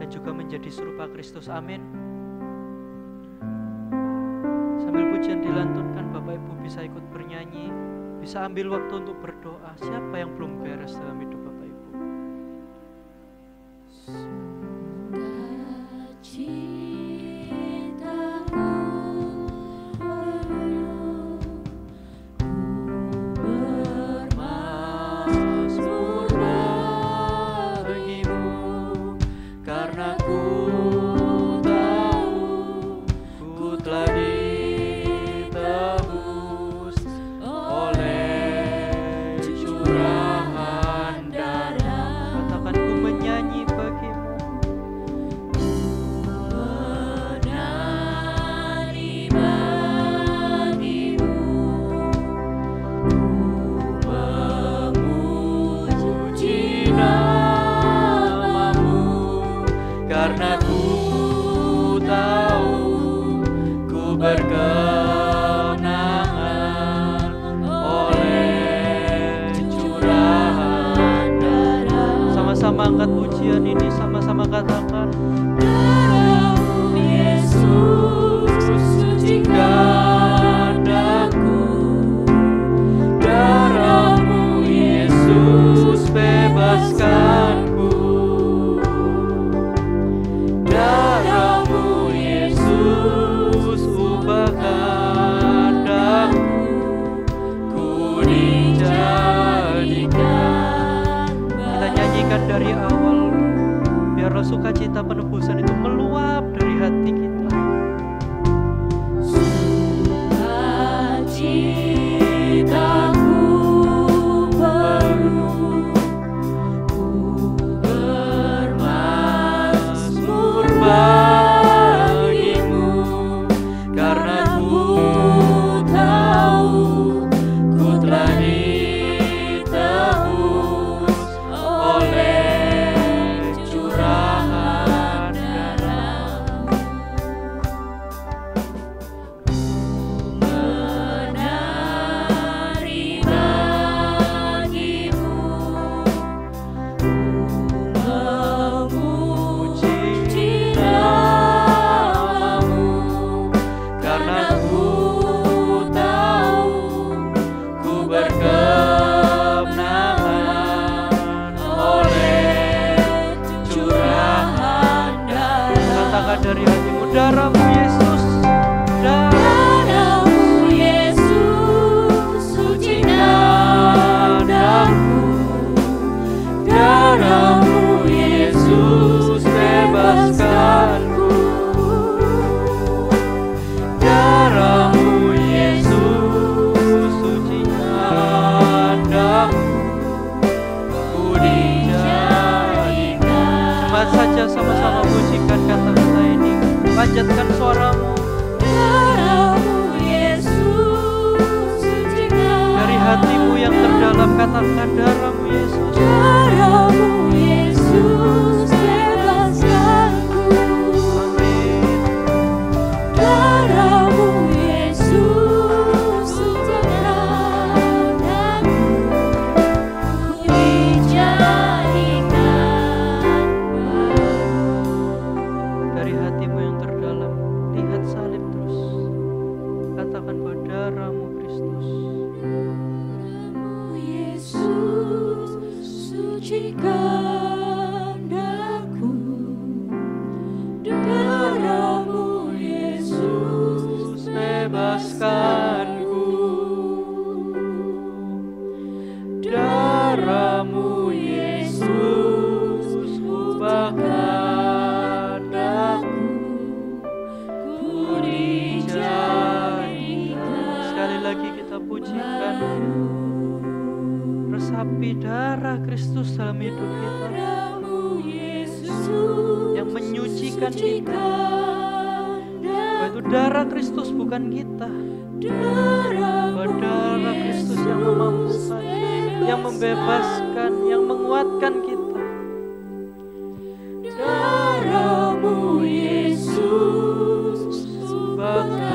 dan juga menjadi serupa Kristus, amin. Sambil pujian dilantunkan, Bapak Ibu bisa ikut bernyanyi, bisa ambil waktu untuk berdoa. Siapa yang belum beres dalam hidup Bapak Ibu? angkat pujian ini, sama-sama katakan, Darah-Mu Yesus sucikan aku, darah-Mu Yesus bebaskanku, darah-Mu Yesus ubahkan aku, ku dijadikan. Kita nyanyikan dari awal, biarlah sukacita penebusan itu meluap dari hati kita. sukacitaku penuh, ku bermazmur Bagimu, karena ku tahu ku telah ditebus oleh curahan darah-Mu. menari bagimu, memuji namamu, Karena ku tahu ku berkemenangan oleh curahan darah. Katakan dari hatimu, darah-Mu Yesus, Darah-Mu Yesus sucikan aku, darah-Mu Yesus bebaskanku, darah-Mu Yesus sucikan aku, ku dijadikan. Cepat saja sama-sama pujikan kata-kata ini, panjatkan suaramu Darah-Mu Yesus sucikan dari hatimu yang terdalam, katakan darah-Mu Yesus. Darah-Mu Yesus bebaskanku, Amin. Darah-Mu Yesus sucikan aku, ku dijadikan baru. Dari hatimu yang terdalam, lihat salib terus, katakan bahwa darah-Mu Kristus. Darah-Mu Yesus sucikan aku, Darah-Mu Yesus Bebaskanku, darah-Mu Yesus ubahkan aku, ku dijadikan. Sekali lagi kita pujikan, resapi darah Kristus dalam hidup kita Darah-Mu Yesus yang menyucikan kita. Bahwa itu sucikan darah Kristus, bukan kita. Bahwa Darah-Mu darah Kristus yang memampukan, yang membebaskan, yang menguatkan kita. Darah-Mu Yesus ubahkan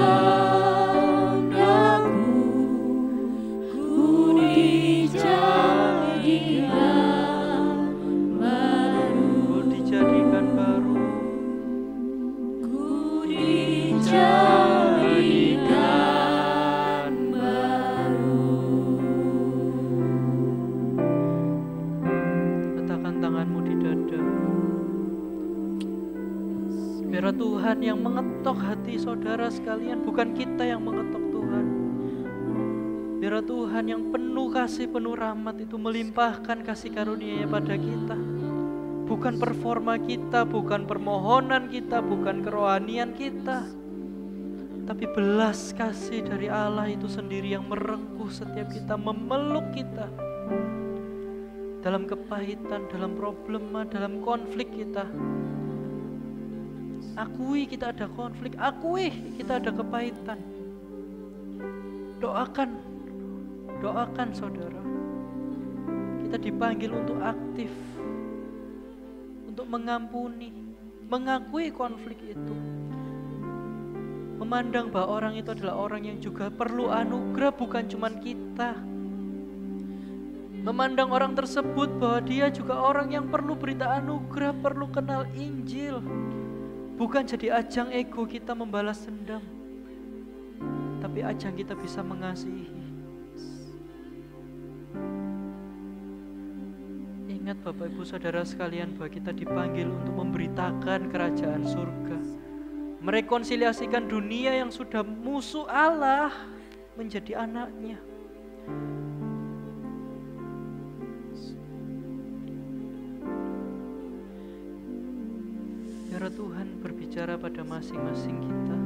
aku, ku dijadikan baru, Ku dijadikan baru, ku dijadikan baru. letakkan tanganmu di dada. Biar Tuhan yang mengetok hati saudara sekalian, bukan kita yang mengetok Tuhan. Biar Tuhan yang penuh kasih, penuh rahmat itu melimpahkan kasih karunia-Nya pada kita. Bukan performa kita, bukan permohonan kita, bukan kerohanian kita, tapi belas kasih dari Allah itu sendiri yang merengkuh setiap kita, memeluk kita dalam kepahitan, dalam problema, dalam konflik kita. Akui kita ada konflik, akui kita ada kepahitan. Doakan saudara. Kita dipanggil untuk aktif, untuk mengampuni, mengakui konflik itu. Memandang bahwa orang itu adalah orang yang juga perlu anugerah, bukan cuman kita. Memandang orang tersebut bahwa dia juga orang yang perlu berita anugerah, perlu kenal Injil. Bukan jadi ajang ego kita membalas dendam, tapi ajang kita bisa mengasihi. Ingat Bapak Ibu Saudara sekalian bahwa kita dipanggil untuk memberitakan kerajaan surga, merekonsiliasikan dunia yang sudah musuh Allah menjadi anaknya. Biar Tuhan berbicara pada masing-masing kita.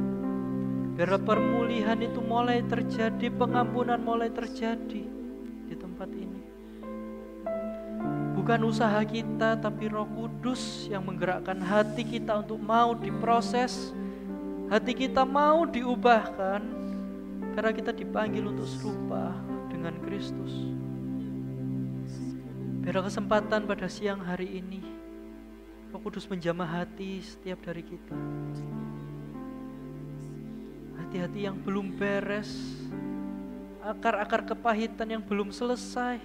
Biar pemulihan itu mulai terjadi, pengampunan mulai terjadi di tempat ini. Bukan usaha kita, tapi Roh Kudus yang menggerakkan hati kita untuk mau diproses, hati kita mau diubahkan, karena kita dipanggil untuk serupa dengan Kristus. Biar kesempatan pada siang hari ini, Roh Kudus menjamah hati setiap dari kita. Hati-hati yang belum beres, akar-akar kepahitan yang belum selesai,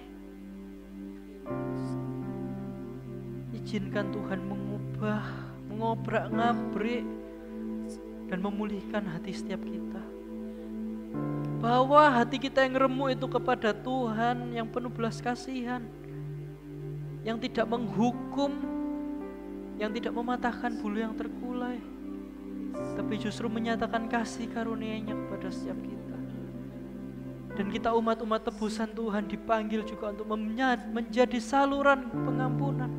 izinkan Tuhan mengubah, mengobrak-ngabrik, dan memulihkan hati setiap kita. Bawa hati kita yang remuk itu kepada Tuhan yang penuh belas kasihan, yang tidak menghukum, yang tidak mematahkan bulu yang terkulai, tapi justru menyatakan kasih karunia-Nya kepada setiap kita. Dan kita umat-umat tebusan Tuhan dipanggil juga untuk menjadi saluran pengampunan,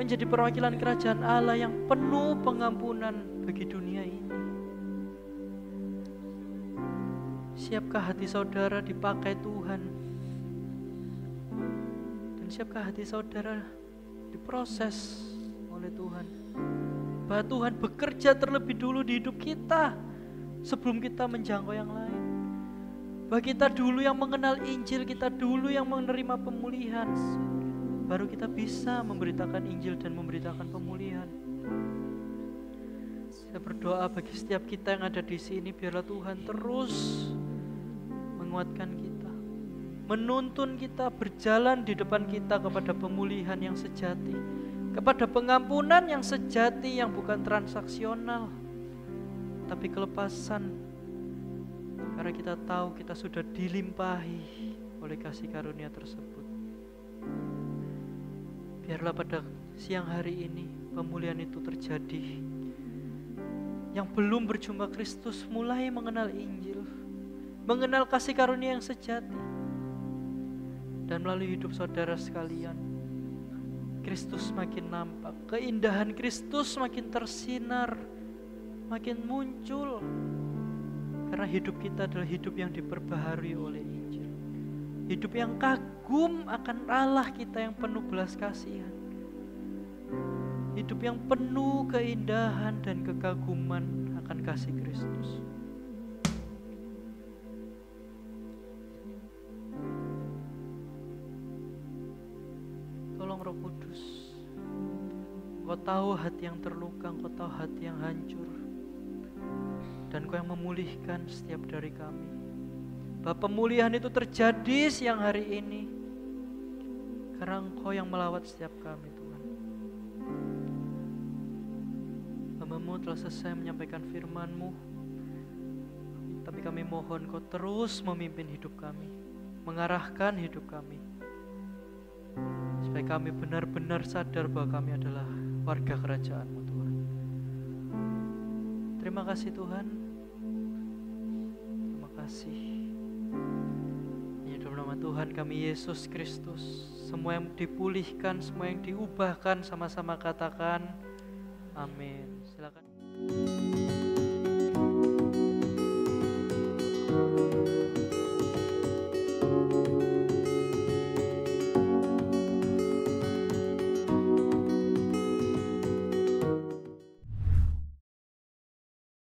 menjadi perwakilan kerajaan Allah yang penuh pengampunan bagi dunia ini. Siapkah hati saudara dipakai Tuhan? Dan siapkah hati saudara diproses oleh Tuhan? Bahwa Tuhan bekerja terlebih dulu di hidup kita sebelum kita menjangkau yang lain. Bahwa kita dulu yang mengenal Injil, kita dulu yang menerima pemulihan, baru kita bisa memberitakan Injil dan memberitakan pemulihan. Saya berdoa bagi setiap kita yang ada di sini, biarlah Tuhan terus menguatkan kita, menuntun kita, berjalan di depan kita kepada pemulihan yang sejati, kepada pengampunan yang sejati, yang bukan transaksional, tapi kelepasan. Karena kita tahu kita sudah dilimpahi oleh kasih karunia tersebut. Biarlah pada siang hari ini pemulihan itu terjadi. Yang belum berjumpa Kristus mulai mengenal Injil, mengenal kasih karunia yang sejati. Dan melalui hidup saudara sekalian, Kristus makin nampak, keindahan Kristus makin tersinar, makin muncul. Karena hidup kita adalah hidup yang diperbaharui oleh Injil. Hidup yang kagum akan Allah kita yang penuh belas kasihan. Hidup yang penuh keindahan dan kekaguman akan kasih Kristus. Tolong Roh Kudus, Engkau tahu hati yang terluka, Engkau tahu hati yang hancur, dan Engkau yang memulihkan setiap dari kami. Bahwa pemulihan itu terjadi siang hari ini karena Engkau yang melawat setiap kami, Tuhan. Hamba-Mu telah selesai menyampaikan firman-Mu, tapi kami mohon Kau terus memimpin hidup kami, mengarahkan hidup kami, supaya kami benar-benar sadar bahwa kami adalah warga kerajaan-Mu, Tuhan. Terima kasih Tuhan. Terima kasih. Hanya dalam nama Tuhan kami Yesus Kristus, semua yang dipulihkan, semua yang diubahkan, sama-sama katakan amin. Silakan.